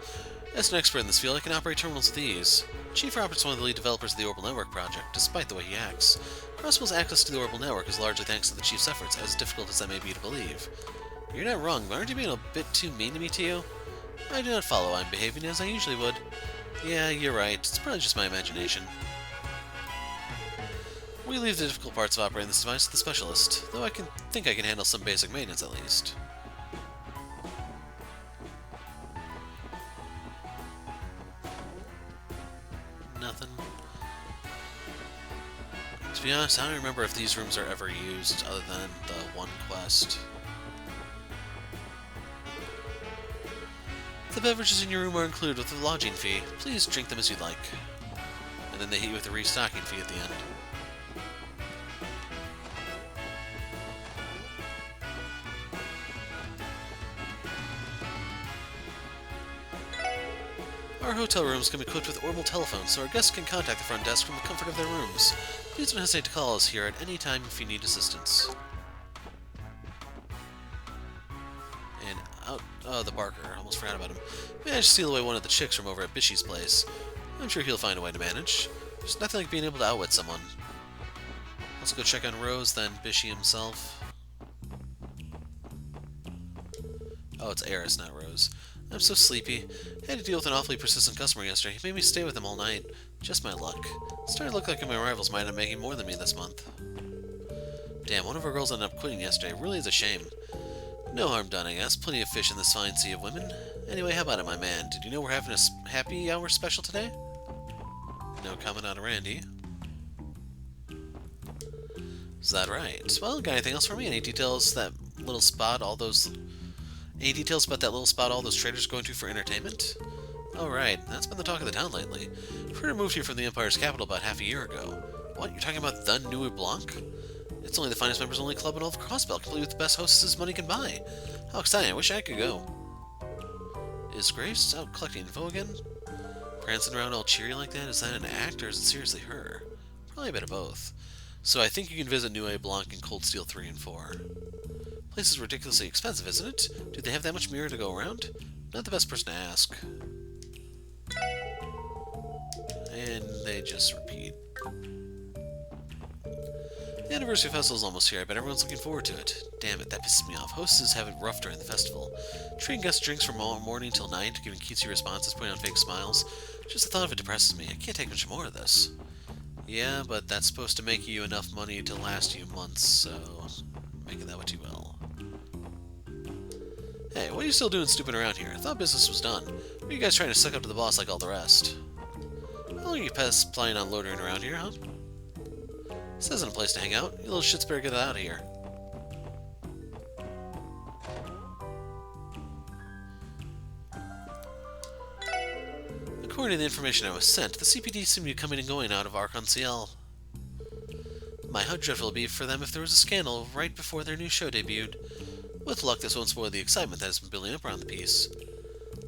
As an expert in this field, I can operate terminals with ease. Chief Robert's one of the lead developers of the Orbital Network project, despite the way he acts. Crossbell's access to the Orbital Network is largely thanks to the Chief's efforts, as difficult as that may be to believe. You're not wrong, but aren't you being a bit too mean to me, Tio? I do not follow. I'm behaving as I usually would. Yeah, you're right. It's probably just my imagination. We leave the difficult parts of operating this device to the specialist, though I think I can handle some basic maintenance at least. Nothing. To be honest, I don't remember if these rooms are ever used other than the one quest. The beverages in your room are included with the lodging fee. Please drink them as you'd like. And then they hit you with a restocking fee at the end. Our hotel rooms come equipped with orbital telephones, so our guests can contact the front desk from the comfort of their rooms. Please don't hesitate to call us here at any time if you need assistance. And out... Oh, the Barker. Almost forgot about him. Managed to steal away one of the chicks from over at Bishy's place. I'm sure he'll find a way to manage. There's nothing like being able to outwit someone. Let's go check on Rose, then Bishy himself. Oh, it's Eris, not Rose. I'm so sleepy. I had to deal with an awfully persistent customer yesterday. He made me stay with him all night. Just my luck. It's starting to look like my rivals might end up making more than me this month. Damn, one of our girls ended up quitting yesterday. Really is a shame. No harm done, I guess. Plenty of fish in this fine sea of women. Anyway, how about it, my man? Did you know we're having a happy hour special today? No comment out of Randy. Is that right? Well, got anything else for me? Any details about that little spot all those traders are going to for entertainment? Oh, right. That's been the talk of the town lately. Fritter moved here from the Empire's capital about half a year ago. What? You're talking about the Nuit Blanc? It's only the finest members-only club in all of Crossbell, complete with the best hostesses money can buy. How exciting. I wish I could go. Is Grace out collecting info again? Prancing around all cheery like that? Is that an act, or is it seriously her? Probably a bit of both. So I think you can visit Nuit Blanc and Cold Steel 3 and 4. Place is ridiculously expensive, isn't it? Do they have that much mirror to go around? Not the best person to ask. And they just repeat. The anniversary festival is almost here. I bet everyone's looking forward to it. Damn it, that pisses me off. Hostesses have it rough during the festival. Treating guests drinks from morning till night, giving cutesy responses, putting on fake smiles. Just the thought of it depresses me. I can't take much more of this. Yeah, but that's supposed to make you enough money to last you months, so make it that what you will. Hey, what are you still doing snooping around here? I thought business was done. Or are you guys trying to suck up to the boss like all the rest? How long are you pests planning on loitering around here, huh? This isn't a place to hang out. You little shits better get out of here. According to the information I was sent, the CPD seem to be coming and going out of Arc-en-Ciel. My, how dreadful it would be for them if there was a scandal right before their new show debuted. With luck, this won't spoil the excitement that has been building up around the piece.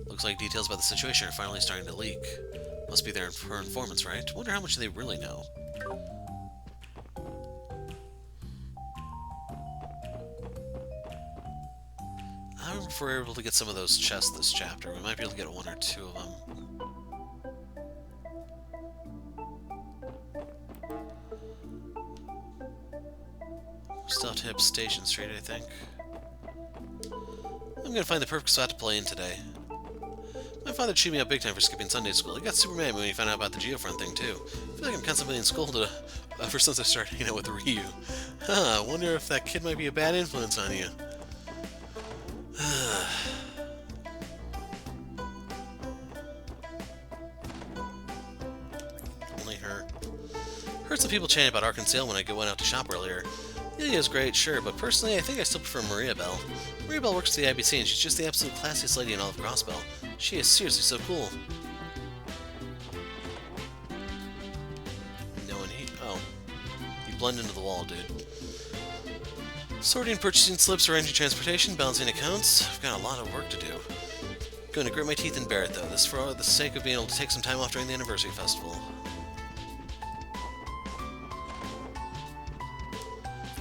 Looks like details about the situation are finally starting to leak. Must be her informants, right? Wonder how much they really know. I remember if we're able to get some of those chests this chapter. We might be able to get one or two of them. Still have to hit Station Street, I think. I'm gonna find the perfect spot to play in today. My father chewed me up big time for skipping Sunday school. He got super mad when he found out about the Geofront thing, too. I feel like I'm constantly being scolded ever since I started hanging out with Ryu. Huh, wonder if that kid might be a bad influence on you. Only her. Heard some people chanting about Arc-en-Ciel when I went out to shop earlier. Ilya's great, sure, but personally I think I still prefer Maria Bell. Maria Bell works for the IBC and she's just the absolute classiest lady in all of Crossbell. She is seriously so cool. No one oh. You blend into the wall, dude. Sorting purchasing slips, arranging transportation, balancing accounts. I've got a lot of work to do. Going to grit my teeth and bear it, though. This for the sake of being able to take some time off during the anniversary festival.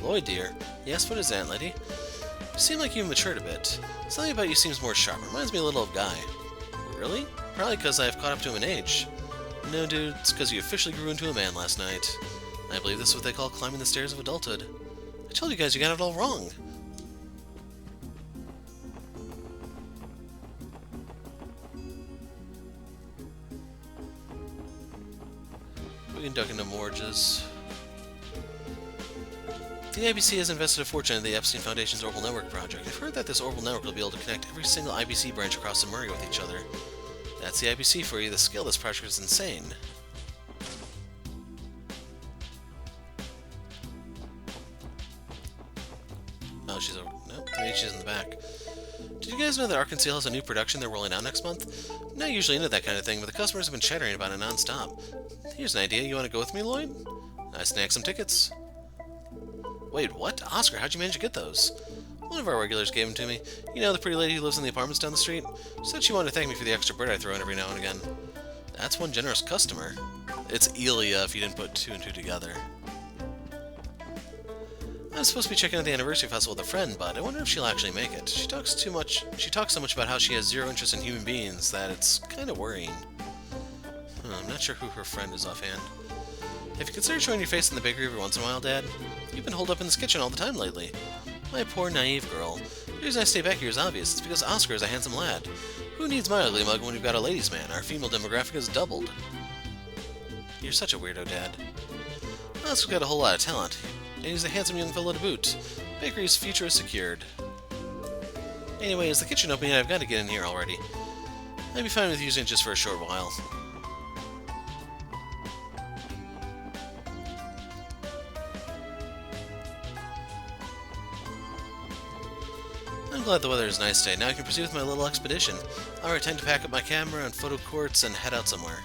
Lloyd, dear. Yes, what is that, lady? You seem like you've matured a bit. Something about you seems more sharp. Reminds me a little of Guy. Really? Probably because I've caught up to him in age. No, dude, it's because you officially grew into a man last night. I believe this is what they call climbing the stairs of adulthood. I told you guys you got it all wrong. We can duck into Morges. The IBC has invested a fortune in the Epstein Foundation's Orbital Network project. I've heard that this Orbital Network will be able to connect every single IBC branch across the Murray with each other. That's the IBC for you. The scale of this project is insane. Oh, she's over. No, maybe she's in the back. Did you guys know that Arc-en-Ciel has a new production they're rolling out next month? I'm not usually into that kind of thing, but the customers have been chattering about it non-stop. Here's an idea. You want to go with me, Lloyd? I snagged some tickets. Wait, what? Oscar, how'd you manage to get those? Well, One of our regulars gave them to me. You know, the pretty lady who lives in the apartments down the street? She said she wanted to thank me for the extra bread I throw in every now and again. That's one generous customer. It's Elia if you didn't put two and two together. I was supposed to be checking out the anniversary festival with a friend, but I wonder if she'll actually make it. She talks so much about how she has zero interest in human beings that it's kind of worrying. I'm not sure who her friend is offhand. Have you considered showing your face in the bakery every once in a while, Dad? You've been holed up in this kitchen all the time lately. My poor naive girl. The reason I stay back here is obvious. It's because Oscar is a handsome lad. Who needs my ugly mug when we've got a ladies' man? Our female demographic has doubled. You're such a weirdo, Dad. Oscar's got a whole lot of talent. And he's a handsome young fellow to boot. Bakery's future is secured. Anyway, is the kitchen open yet? I've got to get in here already. I'd be fine with using it just for a short while. I'm glad the weather is nice today. Now I can proceed with my little expedition. Alright, time to pack up my camera and photo quartz and head out somewhere.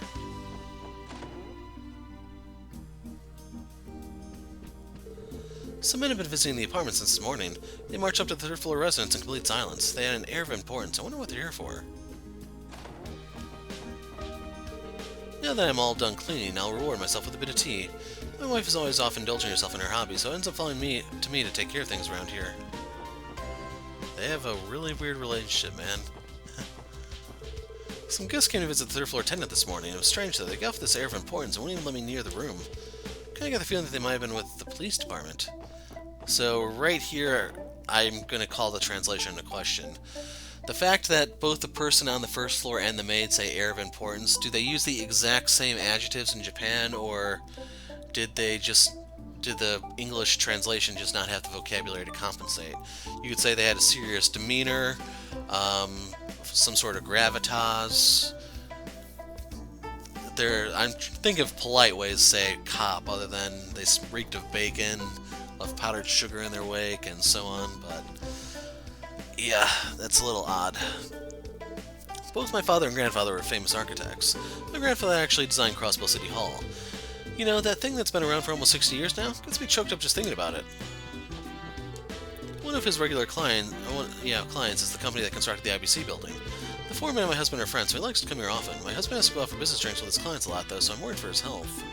Some men have been visiting the apartment since this morning. They march up to the third floor residence in complete silence. They had an air of importance. I wonder what they're here for. Now that I'm all done cleaning, I'll reward myself with a bit of tea. My wife is always off indulging herself in her hobby, so it ends up falling to me to take care of things around here. They have a really weird relationship, man. Some guests came to visit the third floor tenant this morning. It was strange, though. They got off this air of importance and wouldn't even let me near the room. Kinda got the feeling that they might have been with the police department. So right here, I'm going to call the translation into question. The fact that both the person on the first floor and the maid say air of importance, do they use the exact same adjectives in Japan, or did the English translation just not have the vocabulary to compensate? You could say they had a serious demeanor, some sort of gravitas. I'm thinking of polite ways to say cop, other than they reeked of bacon, left powdered sugar in their wake, and so on, but yeah, that's a little odd. Both my father and grandfather were famous architects. My grandfather actually designed Crossbell City Hall. You know, that thing that's been around for almost 60 years now? Gets me choked up just thinking about it. One of his regular clients is the company that constructed the IBC building. The foreman and my husband are friends, so he likes to come here often. My husband has to go out for business drinks with his clients a lot, though, so I'm worried for his health.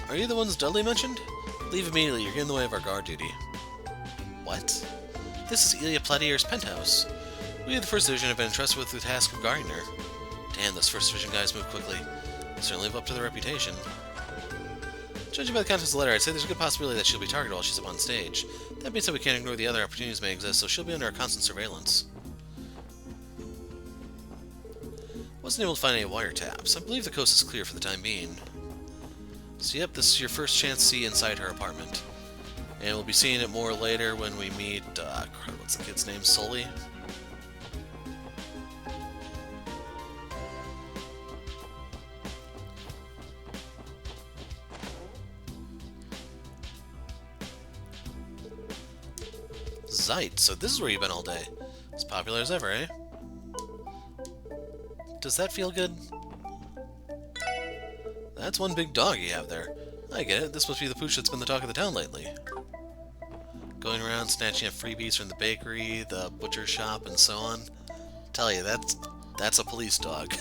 Are you the ones Dudley mentioned? Leave immediately, you're getting in the way of our guard duty. What? This is Ilya Platier's penthouse. We of the First Division have been entrusted with the task of guarding her. Damn, those First Division guys move quickly. They certainly live up to their reputation. Judging by the contents of the letter, I'd say there's a good possibility that she'll be targeted while she's up on stage. That means that we can't ignore the other opportunities may exist, so she'll be under our constant surveillance. Wasn't able to find any wiretaps. I believe the coast is clear for the time being. So yep, this is your first chance to see inside her apartment. And we'll be seeing it more later when we meet, what's the kid's name? Sully? Zeit, so this is where you've been all day. As popular as ever, eh? Does that feel good? That's one big dog you have there. I get it, this must be the pooch that's been the talk of the town lately. Going around snatching up freebies from the bakery, the butcher shop, and so on. Tell you, that's a police dog.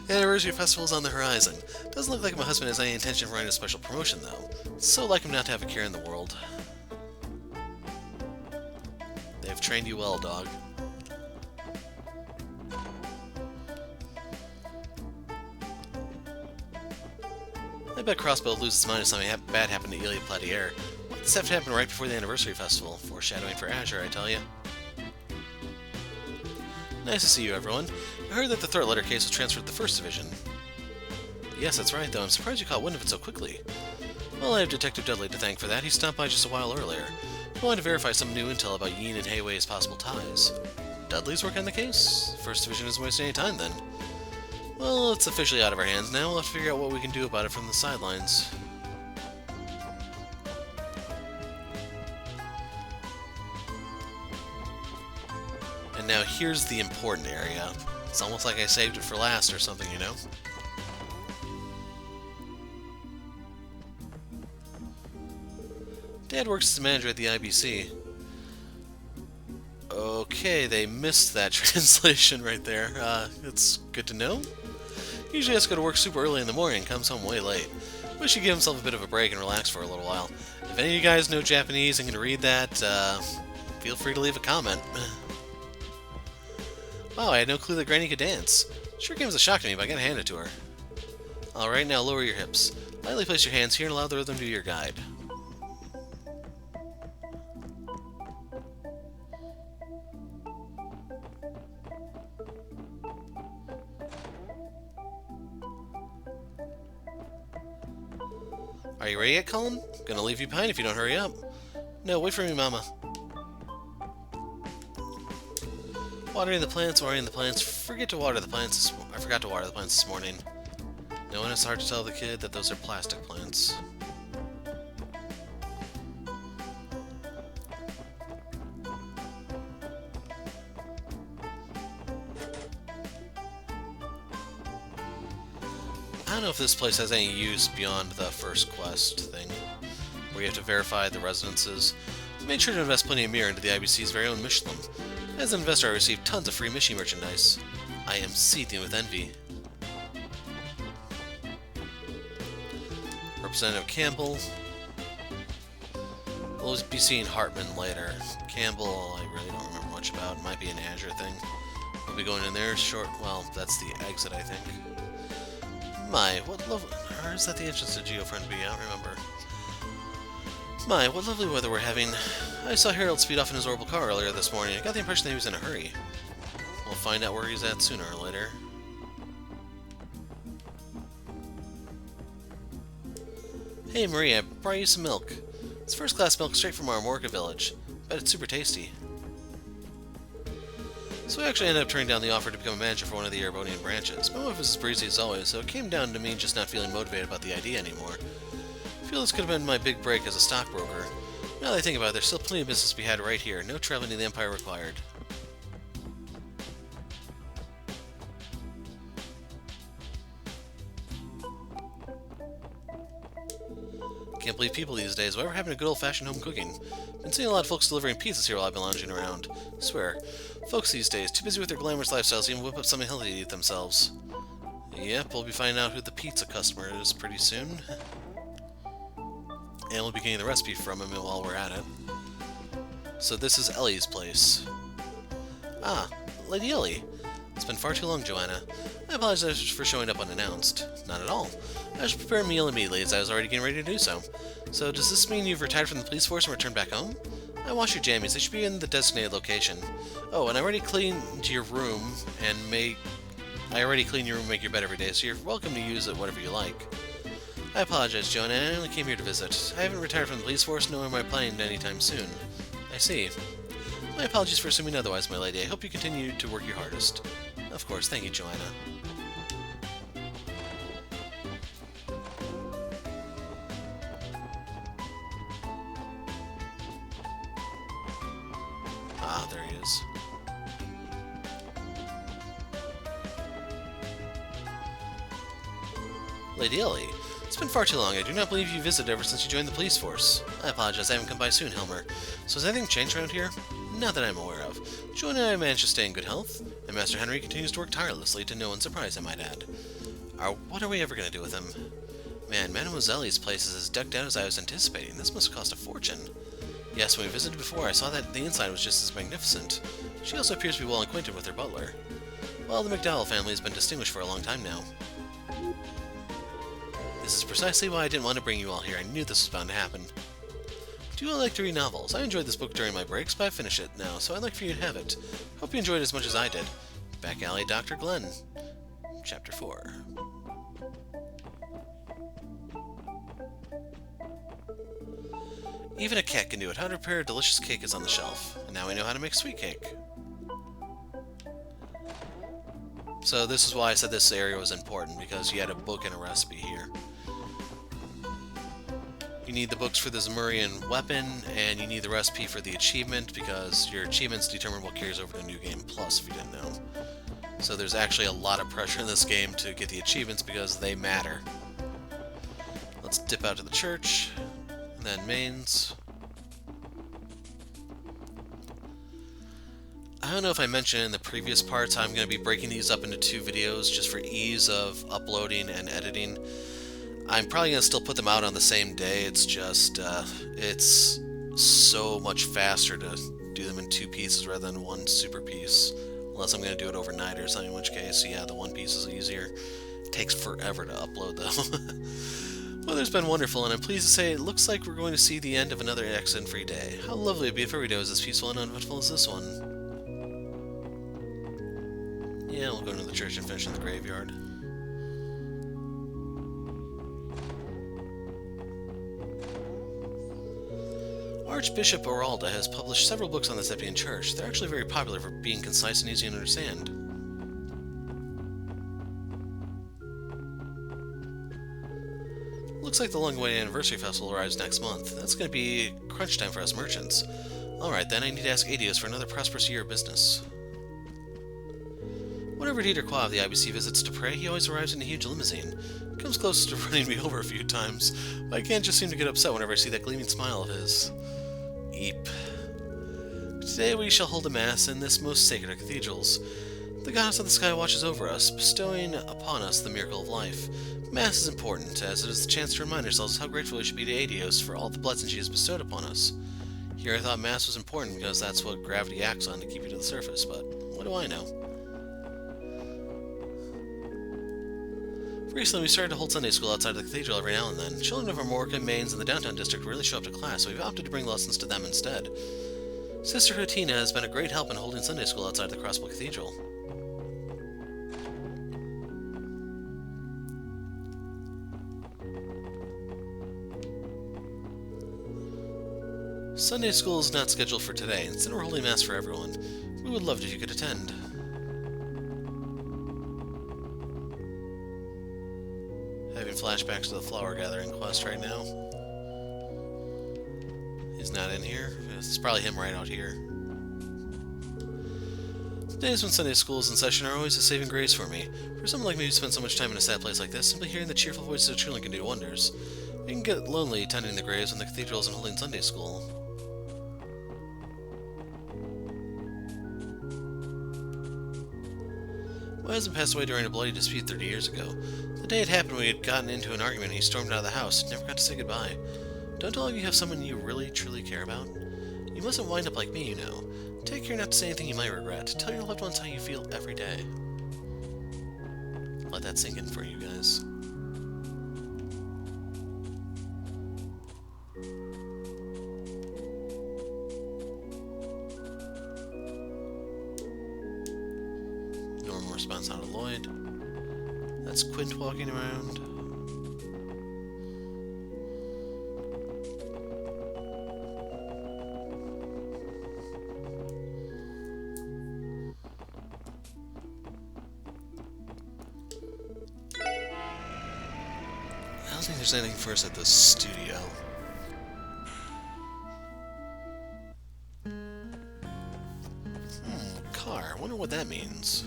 Anniversary festival's on the horizon. Doesn't look like my husband has any intention of running a special promotion, though. It's so like him not to have a care in the world. They've trained you well, dog. I bet Crossbell loses his mind if something bad happened to Ilya Platier. Why'd this have to happen right before the anniversary festival? Foreshadowing for Azure, I tell you. Nice to see you, everyone. I heard that the threat letter case was transferred to the First Division. Yes, that's right, though. I'm surprised you caught wind of it so quickly. Well, I have Detective Dudley to thank for that. He stopped by just a while earlier. I wanted to verify some new intel about Yin and Heiwei's possible ties. Dudley's working on the case? First Division isn't wasting any time, then. Well, it's officially out of our hands now. We'll have to figure out what we can do about it from the sidelines. And now here's the important area. It's almost like I saved it for last or something, you know? Dad works as a manager at the IBC. Okay, they missed that translation right there. It's good to know. Usually has to go to work super early in the morning and comes home way late. Wish he'd give himself a bit of a break and relax for a little while. If any of you guys know Japanese and can read that, feel free to leave a comment. Wow, I had no clue that Granny could dance. Sure came as a shock to me, but I gotta hand it to her. Alright, now lower your hips. Lightly place your hands here and allow the rhythm to be your guide. Are you ready yet, Colin? Gonna leave you behind if you don't hurry up. No, wait for me, Mama. Watering the plants, watering the plants. Forget to water the plants. I forgot to water the plants this morning. No one, it's hard to tell the kid that those are plastic plants. I don't know if this place has any use beyond the first quest thing, where you have to verify the residences. I made sure to invest plenty of mirror into the IBC's very own Michelin. As an investor, I received tons of free Mishi merchandise. I am seething with envy. Representative Campbell. We'll be seeing Hartman later. Campbell, I really don't remember much about. Might be an Azure thing. We'll be going in there short. Well, that's the exit, I think. My, what lovely... Or is that the entrance to Geofriend B? I don't remember. My, what lovely weather we're having. I saw Harold speed off in his orbital car earlier this morning. I got the impression that he was in a hurry. We'll find out where he's at sooner or later. Hey Maria, I brought you some milk. It's first-class milk straight from our Morga village. Bet it's super tasty. So we actually ended up turning down the offer to become a manager for one of the Erebonian branches. My wife was as breezy as always, so it came down to me just not feeling motivated about the idea anymore. I feel this could have been my big break as a stockbroker. Now that I think about it, there's still plenty of business to be had right here. No traveling to the Empire required. Can't believe people these days. Why we're having a good old-fashioned home cooking. Been seeing a lot of folks delivering pizzas here while I've been lounging around. I swear, folks these days, too busy with their glamorous lifestyles to even whip up something healthy to eat themselves. Yep, we'll be finding out who the pizza customer is pretty soon. And we'll be getting the recipe from him while we're at it. So this is Ellie's place. Ah, Lady Ellie. It's been far too long, Joanna. I apologize for showing up unannounced. Not at all. I should prepare a meal immediately, as I was already getting ready to do so. So, does this mean you've retired from the police force and returned back home? I washed your jammies. They should be in the designated location. Oh, and I already cleaned your room and make your bed every day, so you're welcome to use it whatever you like. I apologize, Joanna. I only came here to visit. I haven't retired from the police force, nor am I planning anytime soon. I see. My apologies for assuming otherwise, my lady. I hope you continue to work your hardest. Of course. Thank you, Joanna. Ah, there he is. Lady Ellie, it's been far too long. I do not believe you visited ever since you joined the police force. I apologize, I haven't come by soon, Helmer. So has anything changed around here? Not that I'm aware of. Joanna and I managed to stay in good health, and Master Henry continues to work tirelessly, to no one's surprise, I might add. What are we ever going to do with him? Man, Mademoiselle's place is as decked out as I was anticipating. This must cost a fortune. Yes, when we visited before, I saw that the inside was just as magnificent. She also appears to be well acquainted with her butler. Well, the McDowell family has been distinguished for a long time now. This is precisely why I didn't want to bring you all here. I knew this was bound to happen. Do you all like to read novels? I enjoyed this book during my breaks, but I've finished it now, so I'd like for you to have it. Hope you enjoyed it as much as I did. Back Alley Dr. Glenn. Chapter 4. Even a cat can do it. How to prepare a delicious cake is on the shelf. And now we know how to make sweet cake. So this is why I said this area was important, because you had a book and a recipe here. You need the books for the Zemurian weapon, and you need the recipe for the achievement, because your achievements determine what carries over to New Game Plus, if you didn't know. So there's actually a lot of pressure in this game to get the achievements, because they matter. Let's dip out to the church, and then mains. I don't know if I mentioned in the previous parts how I'm going to be breaking these up into 2 videos just for ease of uploading and editing. I'm probably going to still put them out on the same day, it's just, it's so much faster to do them in 2 pieces rather than 1 super piece. Unless I'm going to do it overnight or something, in which case, yeah, the 1 piece is easier. It takes forever to upload, though. Weather's been wonderful, and I'm pleased to say it looks like we're going to see the end of another accident-free day. How lovely it would be if every day was as peaceful and uneventful as this one. Yeah, we'll go to the church and finish in the graveyard. Archbishop Oralda has published several books on the Septian Church. They're actually very popular for being concise and easy to understand. Looks like the long-awaited anniversary festival arrives next month. That's going to be crunch time for us merchants. Alright then, I need to ask Adios for another prosperous year of business. Whenever Dieter Qua of the IBC visits to pray, he always arrives in a huge limousine. He comes close to running me over a few times, but I can't just seem to get upset whenever I see that gleaming smile of his. Eep. Today we shall hold a mass in this most sacred of cathedrals. The goddess of the sky watches over us, bestowing upon us the miracle of life. Mass is important, as it is the chance to remind ourselves how grateful we should be to Adios for all the blessings she has bestowed upon us. Here I thought Mass was important because that's what gravity acts on to keep you to the surface, but what do I know? Recently, we started to hold Sunday school outside of the cathedral every now and then. Children of our Morka, Mains, and the downtown district rarely show up to class, so we've opted to bring lessons to them instead. Sister Hotina has been a great help in holding Sunday school outside the Crossbell Cathedral. Sunday school is not scheduled for today. Instead, we're holding Mass for everyone. We would love it if you could attend. Having flashbacks to the flower gathering quest right now. He's not in here. It's probably him right out here. The days when Sunday school is in session are always a saving grace for me. For someone like me who spends so much time in a sad place like this, simply hearing the cheerful voices of children can do wonders. It can get lonely tending the graves when the cathedral isn't holding Sunday school. My husband passed away during a bloody dispute 30 years ago. The day it happened, we had gotten into an argument and he stormed out of the house and never got to say goodbye. Don't all of you have someone you really, truly care about? You mustn't wind up like me, you know. Take care not to say anything you might regret. Tell your loved ones how you feel every day. Let that sink in for you guys. Normal response out of Lloyd. That's Quint walking around. I don't think there's anything for us at the studio. Car. I wonder what that means.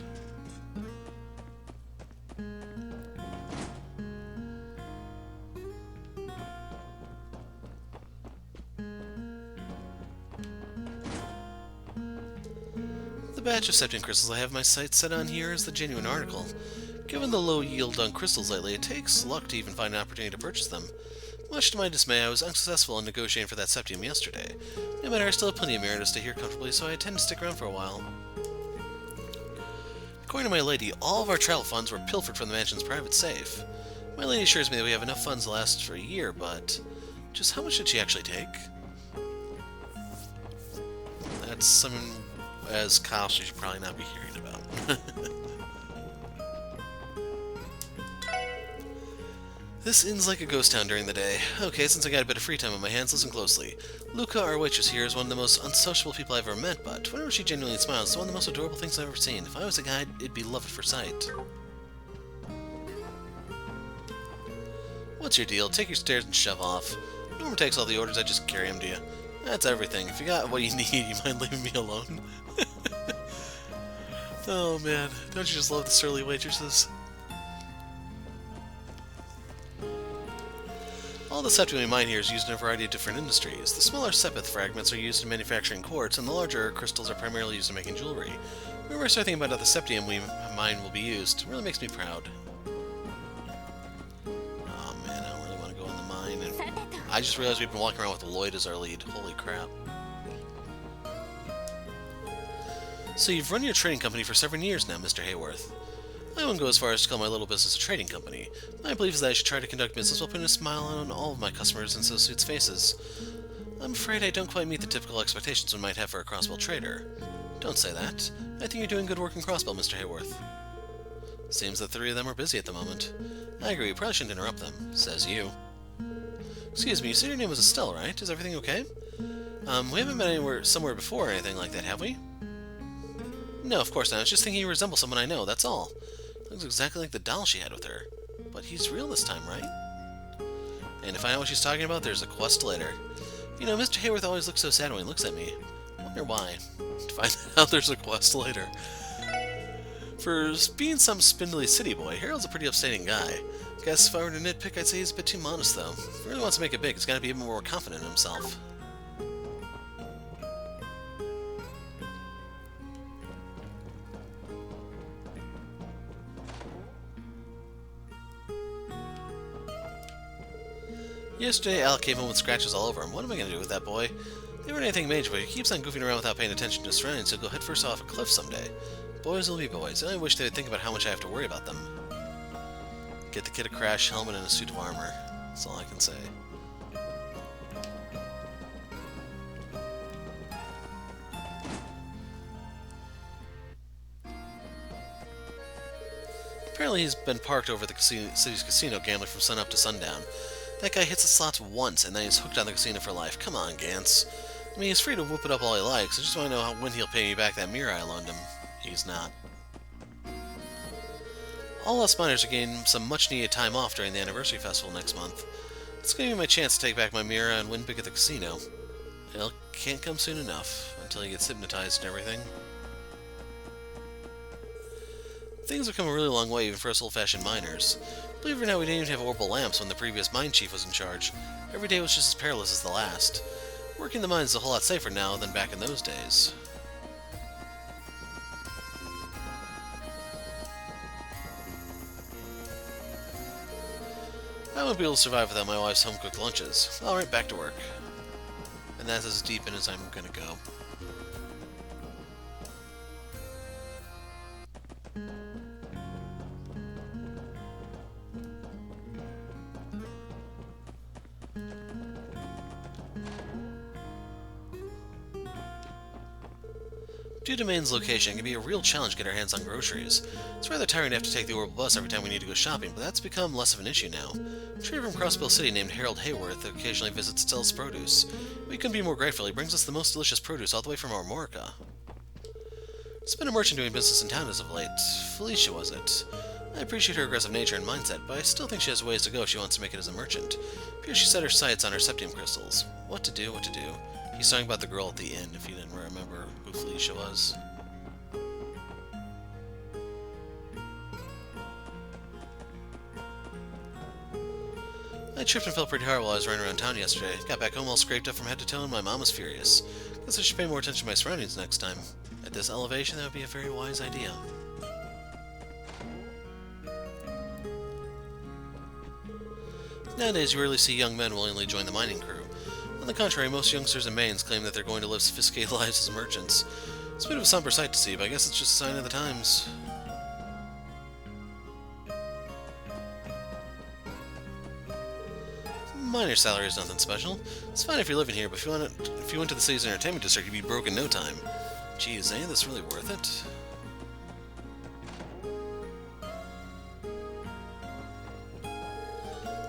The batch of Septian crystals I have my sights set on here is the genuine article. Given the low yield on crystals lately, it takes luck to even find an opportunity to purchase them. Much to my dismay, I was unsuccessful in negotiating for that septium yesterday. No matter, I still have plenty of mirrors to stay here comfortably, so I intend to stick around for a while. According to my lady, all of our travel funds were pilfered from the mansion's private safe. My lady assures me that we have enough funds to last for a year, but just how much did she actually take? That's something as cost you should probably not be hearing about. This inn's like a ghost town during the day. Okay, since I got a bit of free time on my hands, listen closely. Luca, our waitress here, is one of the most unsociable people I've ever met, but whenever she genuinely smiles, it's one of the most adorable things I've ever seen. If I was a guide, it'd be love at first sight. What's your deal? Take your stairs and shove off. Norma takes all the orders, I just carry them to you. That's everything. If you got what you need, you mind leaving me alone? Oh man, don't you just love the surly waitresses? All the septium we mine here is used in a variety of different industries. The smaller sepith fragments are used in manufacturing quartz, and the larger crystals are primarily used in making jewelry. Whenever I start thinking about how the septium we mine will be used, it really makes me proud. Oh man, I don't really want to go in the mine. And I just realized we've been walking around with Lloyd as our lead. Holy crap. So you've run your trading company for several years now, Mr. Hayworth. I wouldn't go as far as to call my little business a trading company. My belief is that I should try to conduct business while putting a smile on all of my customers and associates' faces. I'm afraid I don't quite meet the typical expectations one might have for a Crossbell trader. Don't say that. I think you're doing good work in Crossbell, Mr. Hayworth. Seems the three of them are busy at the moment. I agree, we probably shouldn't interrupt them, says you. Excuse me, you said your name was Estelle, right? Is everything okay? We haven't been somewhere before or anything like that, have we? No, of course not. I was just thinking you resemble someone I know, that's all. Looks exactly like the doll she had with her. But he's real this time, right? And if I know what she's talking about, there's a quest later. You know, Mr. Hayworth always looks so sad when he looks at me. I wonder why. To find out, there's a quest later. For being some spindly city boy, Harold's a pretty upstanding guy. Guess if I were to nitpick, I'd say he's a bit too modest, though. If he really wants to make it big, he's got to be a bit more confident in himself. Yesterday, Alec came home with scratches all over him. What am I going to do with that boy? They weren't anything major, but he keeps on goofing around without paying attention to his surroundings, so he'll go headfirst off a cliff someday. Boys will be boys. I only wish they would think about how much I have to worry about them. Get the kid a crash helmet and a suit of armor. That's all I can say. Apparently he's been parked over at the city's casino gambling from sunup to sundown. That guy hits the slots once, and then he's hooked on the casino for life. Come on, Gantz. I mean, he's free to whoop it up all he likes. I just want to know when he'll pay me back that mirror I loaned him. He's not. All us miners are getting some much-needed time off during the anniversary festival next month. It's going to be my chance to take back my mirror and win big at the casino. It can't come soon enough, until he gets hypnotized and everything. Things have come a really long way even for us old-fashioned miners. Believe it or not, we didn't even have orbital lamps when the previous mine chief was in charge. Every day was just as perilous as the last. Working the mines is a whole lot safer now than back in those days. I won't be able to survive without my wife's home-cooked lunches. Alright, back to work. And that's as deep in as I'm gonna go. Due to Maine's location, it can be a real challenge to get our hands on groceries. It's rather tiring to have to take the orbital bus every time we need to go shopping, but that's become less of an issue now. A trader from Crossbell City named Harold Hayworth occasionally visits to sell his produce. We couldn't be more grateful. He brings us the most delicious produce all the way from Armorica. There's been a merchant doing business in town as of late. Felicia, was it? I appreciate her aggressive nature and mindset, but I still think she has ways to go if she wants to make it as a merchant. Appears she set her sights on her septium crystals. What to do, what to do. He's talking about the girl at the inn, if you didn't remember who Felicia was. I tripped and fell pretty hard while I was running around town yesterday. Got back home all scraped up from head to toe and my mom was furious. Guess I should pay more attention to my surroundings next time. At this elevation, that would be a very wise idea. Nowadays, you rarely see young men willingly join the mining crew. On the contrary, most youngsters in Maine claim that they're going to live sophisticated lives as merchants. It's a bit of a somber sight to see, but I guess it's just a sign of the times. Miner salary is nothing special. It's fine if you're living here, but if you went to the city's entertainment district, you'd be broke in no time. Gee, is any of this really worth it?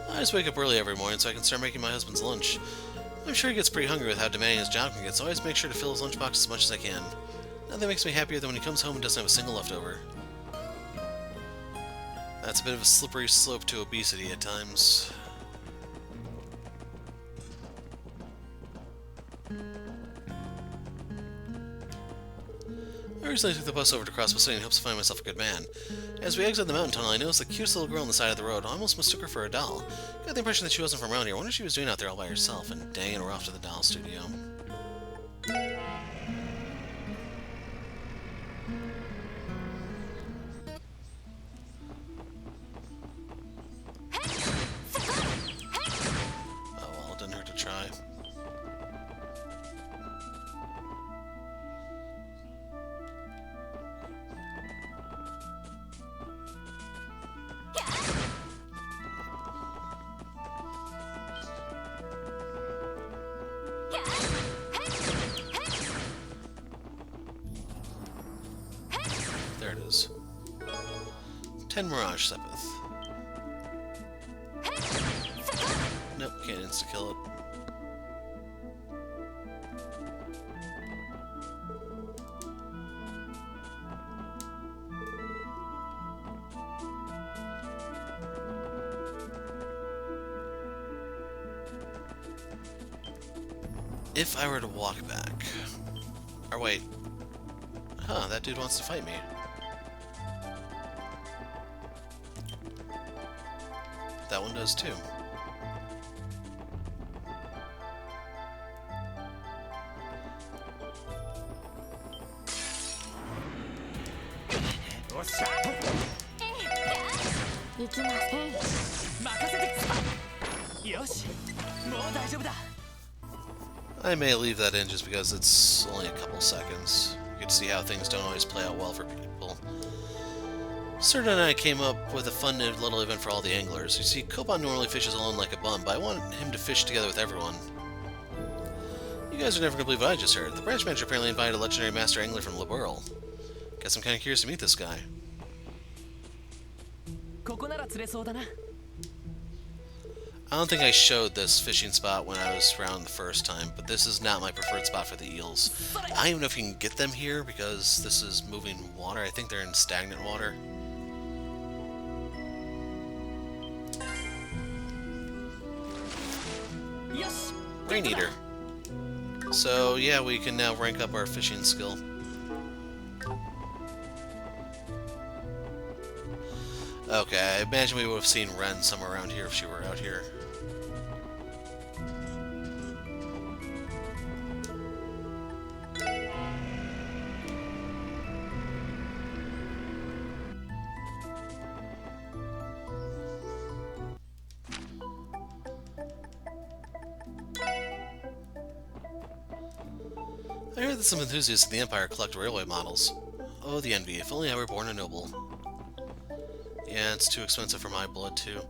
I just wake up early every morning so I can start making my husband's lunch. I'm sure he gets pretty hungry with how demanding his job can get, so I always make sure to fill his lunchbox as much as I can. Nothing makes me happier than when he comes home and doesn't have a single leftover. That's a bit of a slippery slope to obesity at times. I recently took the bus over to Crossbell City in hopes to find myself a good man. As we exited the mountain tunnel, I noticed the cutest little girl on the side of the road. I almost mistook her for a doll. Got the impression that she wasn't from around here. I wonder what she was doing out there all by herself. And dang it, we're off to the doll studio. Oh well, it didn't hurt to try. There it is. 10 Mirage Sepith. Nope, can't insta-kill it. If I were to walk back... Or wait... Huh, that dude wants to fight me. That one does too. I may leave that in just because it's only a couple seconds. You can see how things don't always play out well for people. Serta and I came up with a fun little event for all the anglers. You see, Koban normally fishes alone like a bum, but I want him to fish together with everyone. You guys are never going to believe what I just heard. The branch manager apparently invited a legendary master angler from Liberl. Guess I'm kind of curious to meet this guy. I don't think I showed this fishing spot when I was around the first time, but this is not my preferred spot for the eels. I don't even know if you can get them here because this is moving water. I think they're in stagnant water. Rain Eater. So yeah, we can now rank up our fishing skill. Okay, I imagine we would have seen Ren somewhere around here if she were out here. I heard that some enthusiasts in the Empire collect railway models. Oh, the envy. If only I were born a noble. Yeah, it's too expensive for my blood, too.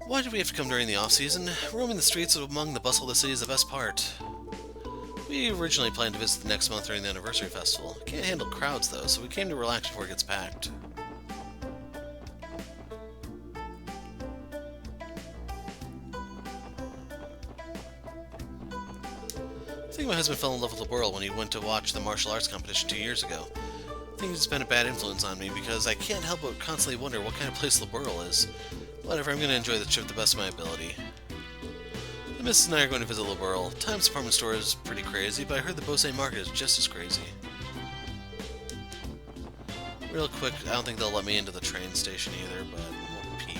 Why did we have to come during the off-season? Roaming the streets among the bustle of the city is the best part. We originally planned to visit the next month during the anniversary festival. Can't handle crowds, though, so we came to relax before it gets packed. I think my husband fell in love with Liberl when he went to watch the martial arts competition 2 years ago. I think it's been a bad influence on me because I can't help but constantly wonder what kind of place Liberl is. Whatever, I'm going to enjoy the trip to the best of my ability. The missus and I are going to visit Liberl. Time's department store is pretty crazy, but I heard the Bose market is just as crazy. Real quick, I don't think they'll let me into the train station either, but we'll peek.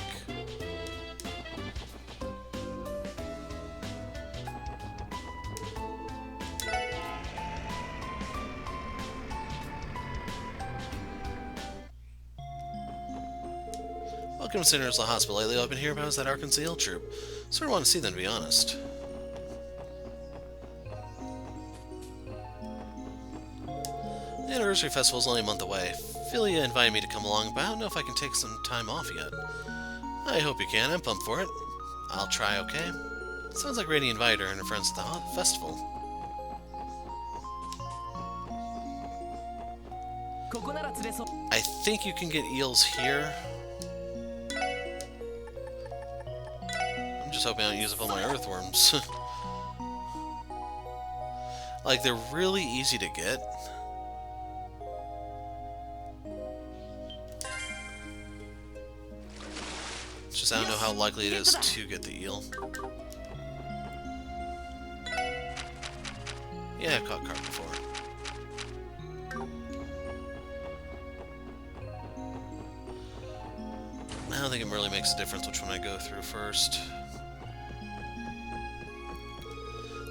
Welcome to Cinderella Hospital. Lately, I've been hearing about that Arkansas Hill troop. Sort of want to see them, to be honest. The anniversary festival is only a month away. Philia invited me to come along, but I don't know if I can take some time off yet. I hope you can. I'm pumped for it. I'll try, okay? Sounds like Rainy invited her and her friends to the festival. I think you can get eels here. I'm just hoping I don't use up all my earthworms. Like, they're really easy to get. It's just I don't know how likely it is to get the eel. Yeah, I've caught carp before. I don't think it really makes a difference which one I go through first.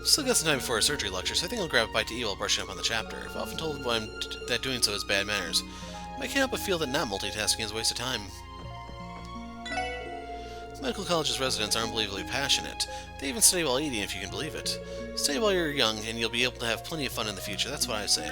Still got some time before our surgery lecture, so I think I'll grab a bite to eat while brushing up on the chapter. I've often told that doing so is bad manners, but I can't help but feel that not multitasking is a waste of time. The medical college's residents are unbelievably passionate. They even study while eating, if you can believe it. Study while you're young, and you'll be able to have plenty of fun in the future, that's what I say.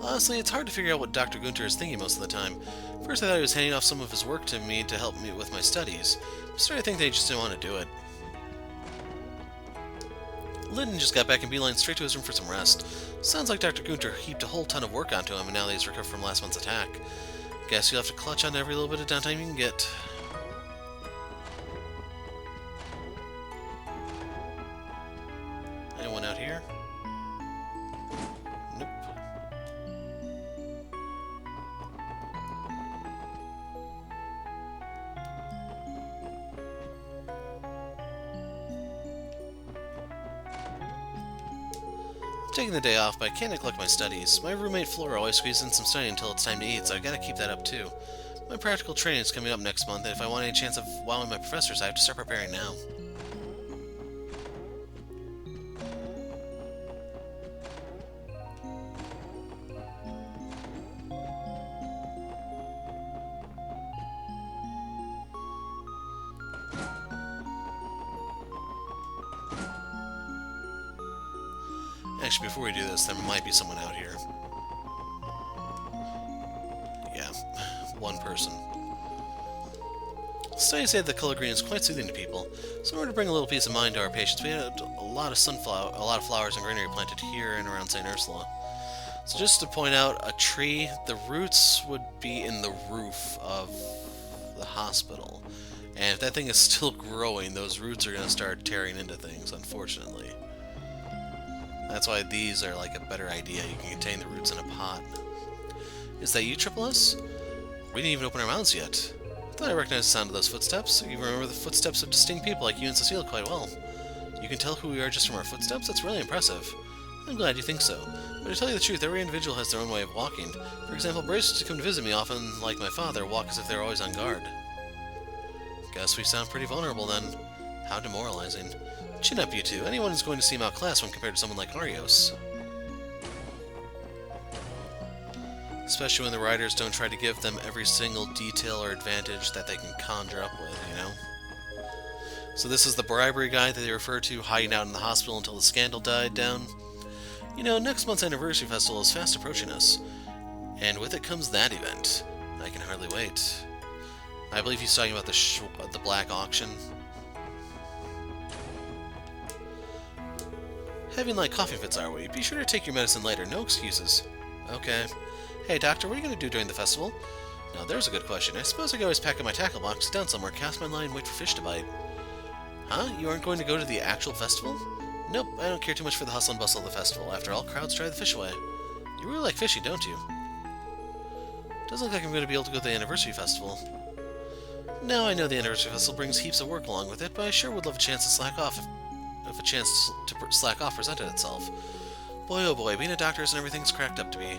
Honestly, it's hard to figure out what Dr. Gunter is thinking most of the time. First I thought he was handing off some of his work to me to help me with my studies. I'm starting to think they just didn't want to do it. Lyndon just got back and beeline straight to his room for some rest. Sounds like Dr. Gunter heaped a whole ton of work onto him, and now that he's recovered from last month's attack. Guess you'll have to clutch on every little bit of downtime you can get. Anyone out here? Nope. I'm taking the day off, but I can't neglect my studies. My roommate Flora always squeezes in some studying until it's time to eat, so I gotta keep that up too. My practical training is coming up next month, and if I want any chance of wowing my professors, I have to start preparing now. Actually, before we do this, there might be someone out here. Yeah, one person. Studies say that the color green is quite soothing to people, so in order to bring a little peace of mind to our patients, we had a lot of flowers and greenery planted here and around St. Ursula. So just to point out, a tree, the roots would be in the roof of the hospital. And if that thing is still growing, those roots are going to start tearing into things, unfortunately. That's why these are like a better idea. You can contain the roots in a pot. Is that you, Triple S? We didn't even open our mouths yet. I thought I recognized the sound of those footsteps. You remember the footsteps of distinct people like you and Cecile quite well. You can tell who we are just from our footsteps? That's really impressive. I'm glad you think so. But to tell you the truth, every individual has their own way of walking. For example, bracelets to come to visit me often, like my father, walk as if they're always on guard. Guess we sound pretty vulnerable then. How demoralizing. Chin up, you two. Anyone is going to seem outclassed when compared to someone like Arios. Especially when the writers don't try to give them every single detail or advantage that they can conjure up with, you know? So this is the bribery guy that they refer to hiding out in the hospital until the scandal died down. You know, next month's anniversary festival is fast approaching us. And with it comes that event. I can hardly wait. I believe he's talking about the black auction. Having like coughing fits, are we? Be sure to take your medicine later, no excuses. Okay. Hey, Doctor, what are you going to do during the festival? Now, there's a good question. I suppose I could always pack up my tackle box, sit down somewhere, cast my line, and wait for fish to bite. Huh? You aren't going to go to the actual festival? Nope, I don't care too much for the hustle and bustle of the festival. After all, crowds drive the fish away. You really like fishing, don't you? Doesn't look like I'm going to be able to go to the anniversary festival. Now, I know the anniversary festival brings heaps of work along with it, but I sure would love a chance to slack off if a chance to slack off presented itself. Boy, oh boy, being a doctor isn't everything's cracked up to be.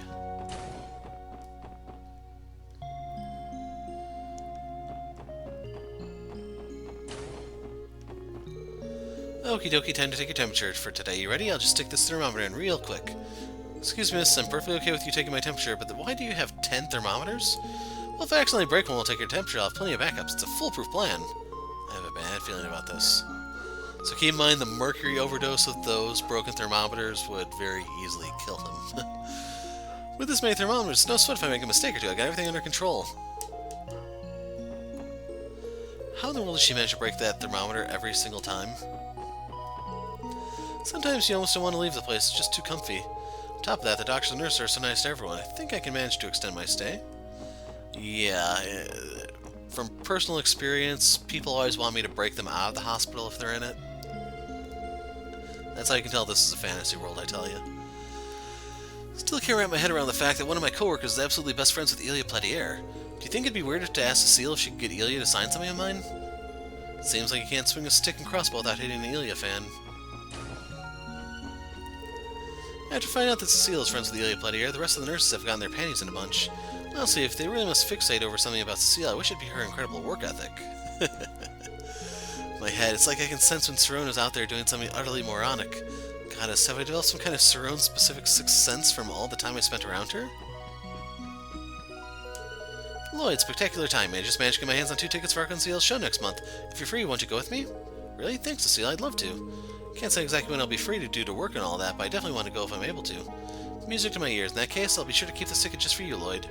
Okie dokie, time to take your temperature for today. You ready? I'll just stick this thermometer in real quick. Excuse me, miss, I'm perfectly okay with you taking my temperature, but why do you have 10 thermometers? Well, if I accidentally break one, we'll take your temperature. I'll have plenty of backups. It's a foolproof plan. I have a bad feeling about this. So keep in mind, the mercury overdose of those broken thermometers would very easily kill him. With this many thermometers, no sweat if I make a mistake or two. I got everything under control. How in the world did she manage to break that thermometer every single time? Sometimes you almost don't want to leave the place. It's just too comfy. On top of that, the doctors and nurses are so nice to everyone. I think I can manage to extend my stay. Yeah, from personal experience, people always want me to break them out of the hospital if they're in it. That's how you can tell this is a fantasy world, I tell you. Still can't wrap my head around the fact that one of my coworkers is absolutely best friends with Ilya Platier. Do you think it'd be weird to ask Cecile if she could get Ilya to sign something of mine? Seems like you can't swing a stick and crossbow without hitting an Ilya fan. After finding out that Cecile is friends with Ilya Platier, the rest of the nurses have gotten their panties in a bunch. Honestly, if they really must fixate over something about Cecile, I wish it'd be her incredible work ethic. My head, it's like I can sense when Cerrone is out there doing something utterly moronic. Goddess, have I developed some kind of Cerrone-specific sixth sense from all the time I spent around her? Lloyd, spectacular time. I just managed to get my hands on 2 tickets for Arkansas's show next month. If you're free, won't you go with me? Really? Thanks, Cecile. I'd love to. Can't say exactly when I'll be free to do to work and all that, but I definitely want to go if I'm able to. Music to my ears. In that case, I'll be sure to keep this ticket just for you, Lloyd.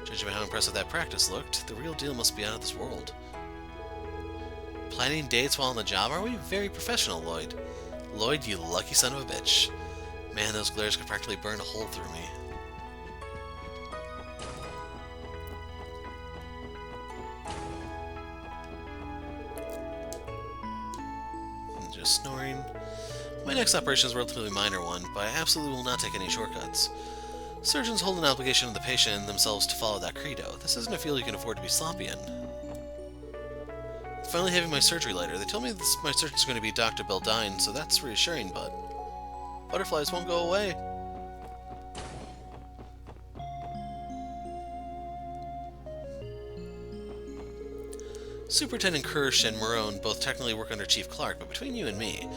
Judging by how impressive that practice looked, the real deal must be out of this world. Planning dates while on the job, are we? Very professional, Lloyd. Lloyd, you lucky son of a bitch. Man, those glares could practically burn a hole through me. Just snoring. My next operation is a relatively minor one, but I absolutely will not take any shortcuts. Surgeons hold an obligation on the patient and themselves to follow that credo. This isn't a field you can afford to be sloppy in. Finally having my surgery later. They told me my surgeon's going to be Dr. Beldine, so that's reassuring, but butterflies won't go away. Superintendent Kirsch and Marone both technically work under Chief Clark, but between you and me,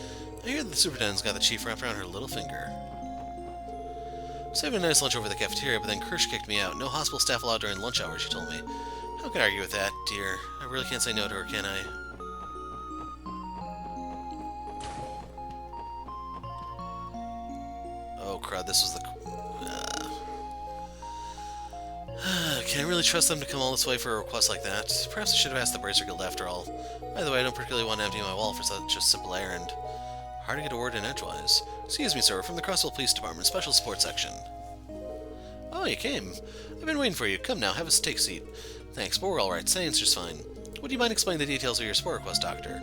I hear that the superintendent's got the chief wrapped around her little finger. So I had a nice lunch over the cafeteria, but then Kirsch kicked me out. No hospital staff allowed during lunch hours, she told me. How can I argue with that, dear? I really can't say no to her, can I? Oh, crud, this was the... Can I really trust them to come all this way for a request like that? Perhaps I should have asked the Bracer Guild after all. By the way, I don't particularly want to empty my wallet for such a simple errand. Hard to get a word in edgewise. Excuse me, sir, from the Crossbell Police Department, Special Support Section. Oh, you came. I've been waiting for you. Come now, have a take seat. Thanks, but we're alright. Science just fine. Would you mind explaining the details of your support request, Doctor?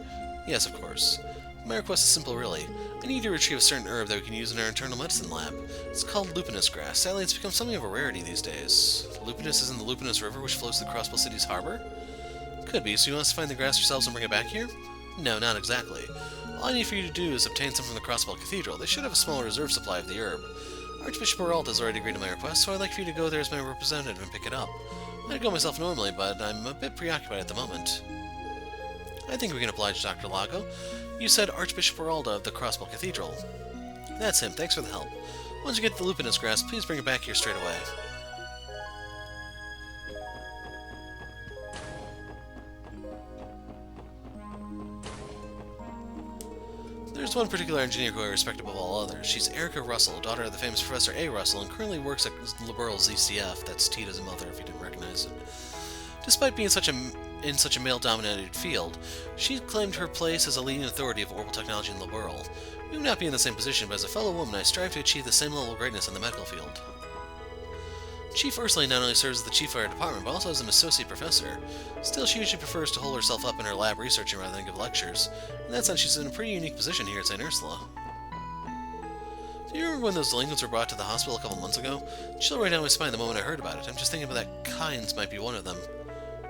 Yes, of course. My request is simple, really. I need to retrieve a certain herb that we can use in our internal medicine lab. It's called lupinus grass. Sadly, it's become something of a rarity these days. Lupinus is in the Lupinus River, which flows through Crossbell City's harbor? Could be, so you want us to find the grass yourselves and bring it back here? No, not exactly. All I need for you to do is obtain some from the Crossbell Cathedral. They should have a small reserve supply of the herb. Archbishop Peralta has already agreed to my request, so I'd like for you to go there as my representative and pick it up. I'd go myself normally, but I'm a bit preoccupied at the moment. I think we can oblige Dr. Lago. You said Archbishop Peralta of the Crossbell Cathedral. That's him. Thanks for the help. Once you get the lupinus grass, please bring it back here straight away. There's one particular engineer who I respect above all others. She's Erica Russell, daughter of the famous Professor A. Russell, and currently works at Liberal's ZCF. That's Tita's mother, if you didn't recognize it. Despite being in such a male-dominated field, she claimed her place as a leading authority of orbital technology in Liberal. We may not be in the same position, but as a fellow woman, I strive to achieve the same level of greatness in the medical field. Chief Ursuline not only serves as the chief of our department, but also as an associate professor. Still, she usually prefers to hold herself up in her lab researching rather than give lectures. In that sense, she's in a pretty unique position here at St. Ursula. Do you remember when those delinquents were brought to the hospital a couple months ago? Chill right down my spine the moment I heard about it. I'm just thinking about that Kynes might be one of them.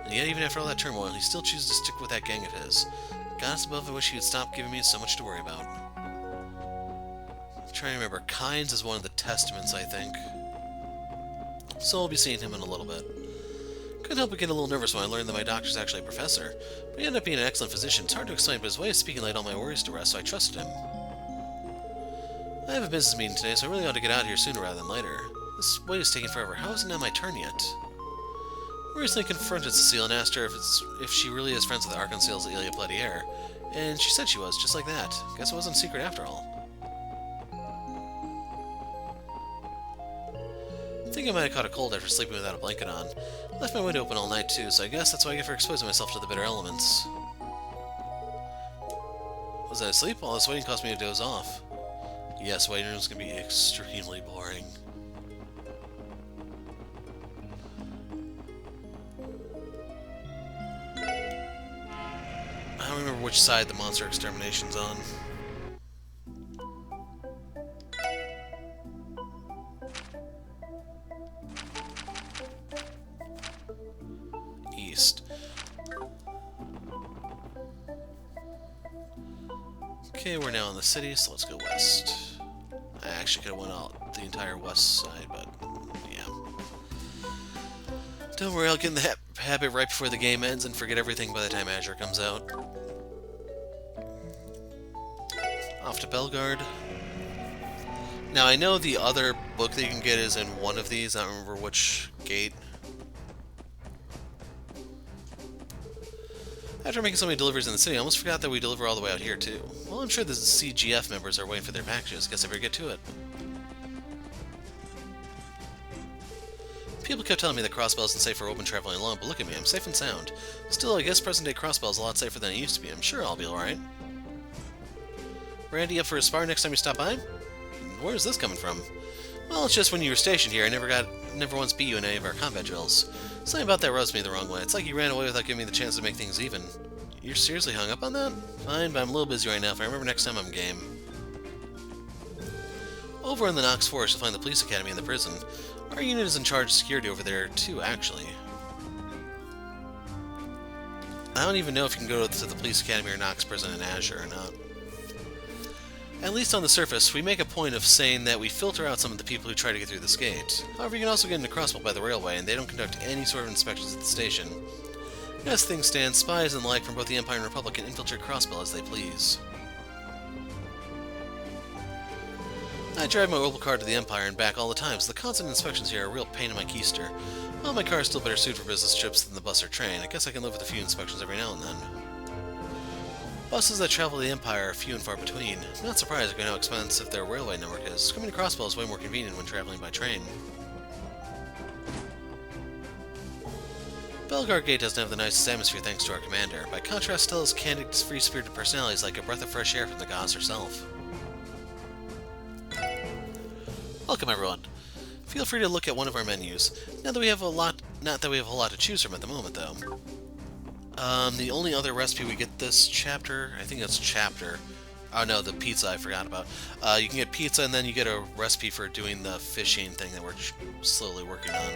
And yet, even after all that turmoil, he still chooses to stick with that gang of his. Goddess above, I wish he would stop giving me so much to worry about. I'm trying to remember. Kynes is one of the Testaments, I think. So we'll be seeing him in a little bit. Couldn't help but get a little nervous when I learned that my doctor's actually a professor. But he ended up being an excellent physician. It's hard to explain, but his way of speaking laid all my worries to rest, so I trusted him. I have a business meeting today, so I really ought to get out of here sooner rather than later. This wait is taking forever. How is it not my turn yet? I recently confronted Cecile and asked her if she really is friends with Arkansas's Ilya Platier, and she said she was, just like that. Guess it wasn't a secret after all. I think I might have caught a cold after sleeping without a blanket on. Left my window open all night too, so I guess that's why I get for exposing myself to the bitter elements. Was I asleep? All this waiting caused me to doze off. Yes, waiting room's gonna be extremely boring. I don't remember which side the monster extermination's on. East. Okay, we're now in the city, so let's go west. I actually could have went out the entire west side, but yeah. Don't worry, I'll get in the habit right before the game ends and forget everything by the time Azure comes out. Off to Belgard. Now, I know the other book that you can get is in one of these. I don't remember which gate. After making so many deliveries in the city, I almost forgot that we deliver all the way out here, too. Well, I'm sure the CGF members are waiting for their packages. Guess I better get to it. People kept telling me that Crossbell isn't safe for open traveling alone, but look at me, I'm safe and sound. Still, I guess present-day Crossbell is a lot safer than it used to be. I'm sure I'll be alright. Randy, up for a spar next time you stop by? Where's this coming from? Well, it's just when you were stationed here, I never once beat you in any of our combat drills. Something about that rubs me the wrong way. It's like you ran away without giving me the chance to make things even. You're seriously hung up on that? Fine, but I'm a little busy right now. If I remember next time, I'm game. Over in the Nox Forest, you'll find the police academy and the prison. Our unit is in charge of security over there, too, actually. I don't even know if you can go to the police academy or Nox prison in Azure or not. At least on the surface, we make a point of saying that we filter out some of the people who try to get through this gate. However, you can also get into Crossbell by the railway, and they don't conduct any sort of inspections at the station. As things stand, spies and the like from both the Empire and Republic can infiltrate Crossbell as they please. I drive my Opel car to the Empire and back all the time, so the constant inspections here are a real pain in my keister. Well, my car is still better suited for business trips than the bus or train. I guess I can live with a few inspections every now and then. Buses that travel to the Empire are few and far between. I'm not surprised given how expensive their railway network is. Coming to Crossbell is way more convenient when traveling by train. Belgard Gate doesn't have the nicest atmosphere thanks to our commander. By contrast, Stella's candid, free-spirited personality is like a breath of fresh air from the goddess herself. Welcome, everyone. Feel free to look at one of our menus. Not that we have a whole lot to choose from at the moment, though. The only other recipe we get this chapter, I think that's chapter. Oh no, the pizza I forgot about. You can get pizza and then you get a recipe for doing the fishing thing that we're slowly working on.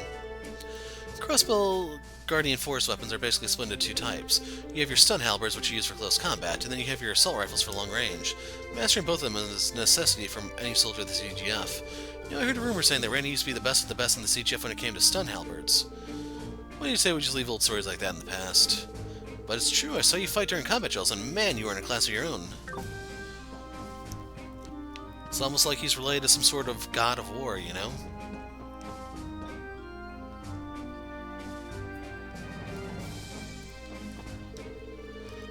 Crossbell Guardian Force weapons are basically split into two types. You have your stun halberds, which you use for close combat, and then you have your assault rifles for long range. Mastering both of them is a necessity from any soldier of the CGF. You know, I heard a rumor saying that Randy used to be the best of the best in the CGF when it came to stun halberds. What do you say we just leave old stories like that in the past? But it's true, I saw you fight during combat drills, and man, you were in a class of your own. It's almost like he's related to some sort of god of war, you know?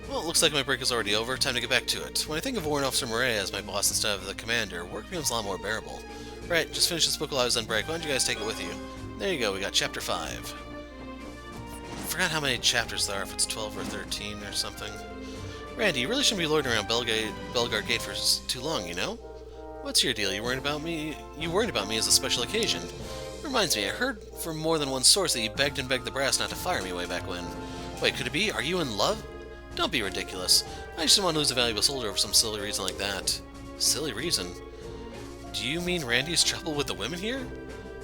Well, it looks like my break is already over. Time to get back to it. When I think of Warrant Officer Murray as my boss instead of the commander, work becomes a lot more bearable. Right, just finished this book while I was on break. Why don't you guys take it with you? There you go, we got Chapter 5. I forgot how many chapters there are, if it's 12 or 13 or something. Randy, you really shouldn't be loitering around Belgard Gate for too long, you know? What's your deal? You worried about me as a special occasion. Reminds me, I heard from more than one source that you begged and begged the brass not to fire me way back when. Wait, could it be? Are you in love? Don't be ridiculous. I just didn't want to lose a valuable soldier over some silly reason like that. Silly reason? Do you mean Randy's trouble with the women here?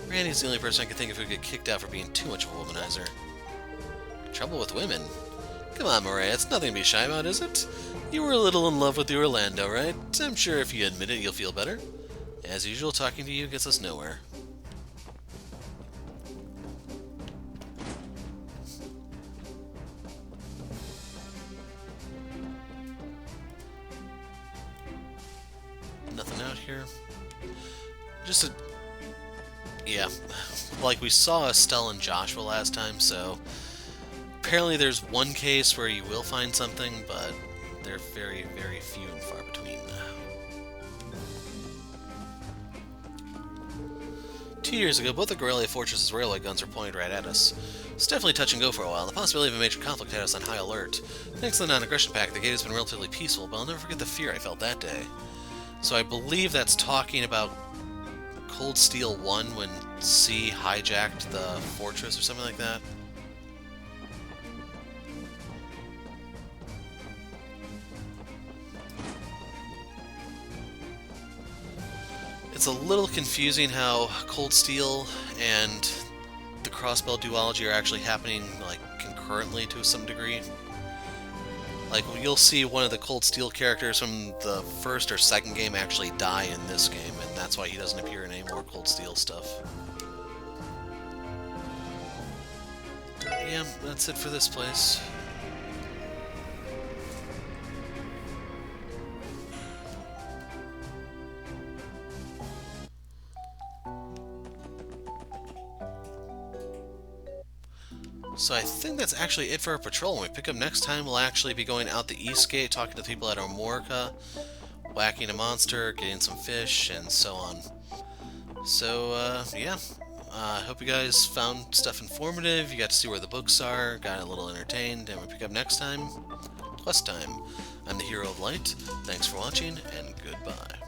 Randy's the only person I can think of who could get kicked out for being too much of a womanizer. Trouble with women? Come on, Murray, it's nothing to be shy about, is it? You were a little in love with the Orlando, right? I'm sure if you admit it, you'll feel better. As usual, talking to you gets us nowhere. Nothing out here. Yeah. Like, we saw Estelle and Joshua last time, so... Apparently there's one case where you will find something, but they're very, very few and far between. 2 years ago, both the Corellia Fortress's railway guns were pointed right at us. It's definitely touch and go for a while. The possibility of a major conflict had us on high alert. Thanks to the non-aggression pact, the gate has been relatively peaceful, but I'll never forget the fear I felt that day. So I believe that's talking about Cold Steel 1 when C hijacked the fortress or something like that. It's a little confusing how Cold Steel and the Crossbell duology are actually happening like concurrently to some degree. Like, you'll see one of the Cold Steel characters from the first or second game actually die in this game, and that's why he doesn't appear in any more Cold Steel stuff. Yeah, that's it for this place. So I think that's actually it for our patrol. When we pick up next time, we'll actually be going out the East Gate, talking to the people at Omorka, whacking a monster, getting some fish, and so on. So, yeah. I hope you guys found stuff informative, you got to see where the books are, got a little entertained, and we pick up next time, quest time. I'm the Hero of Light, thanks for watching, and goodbye.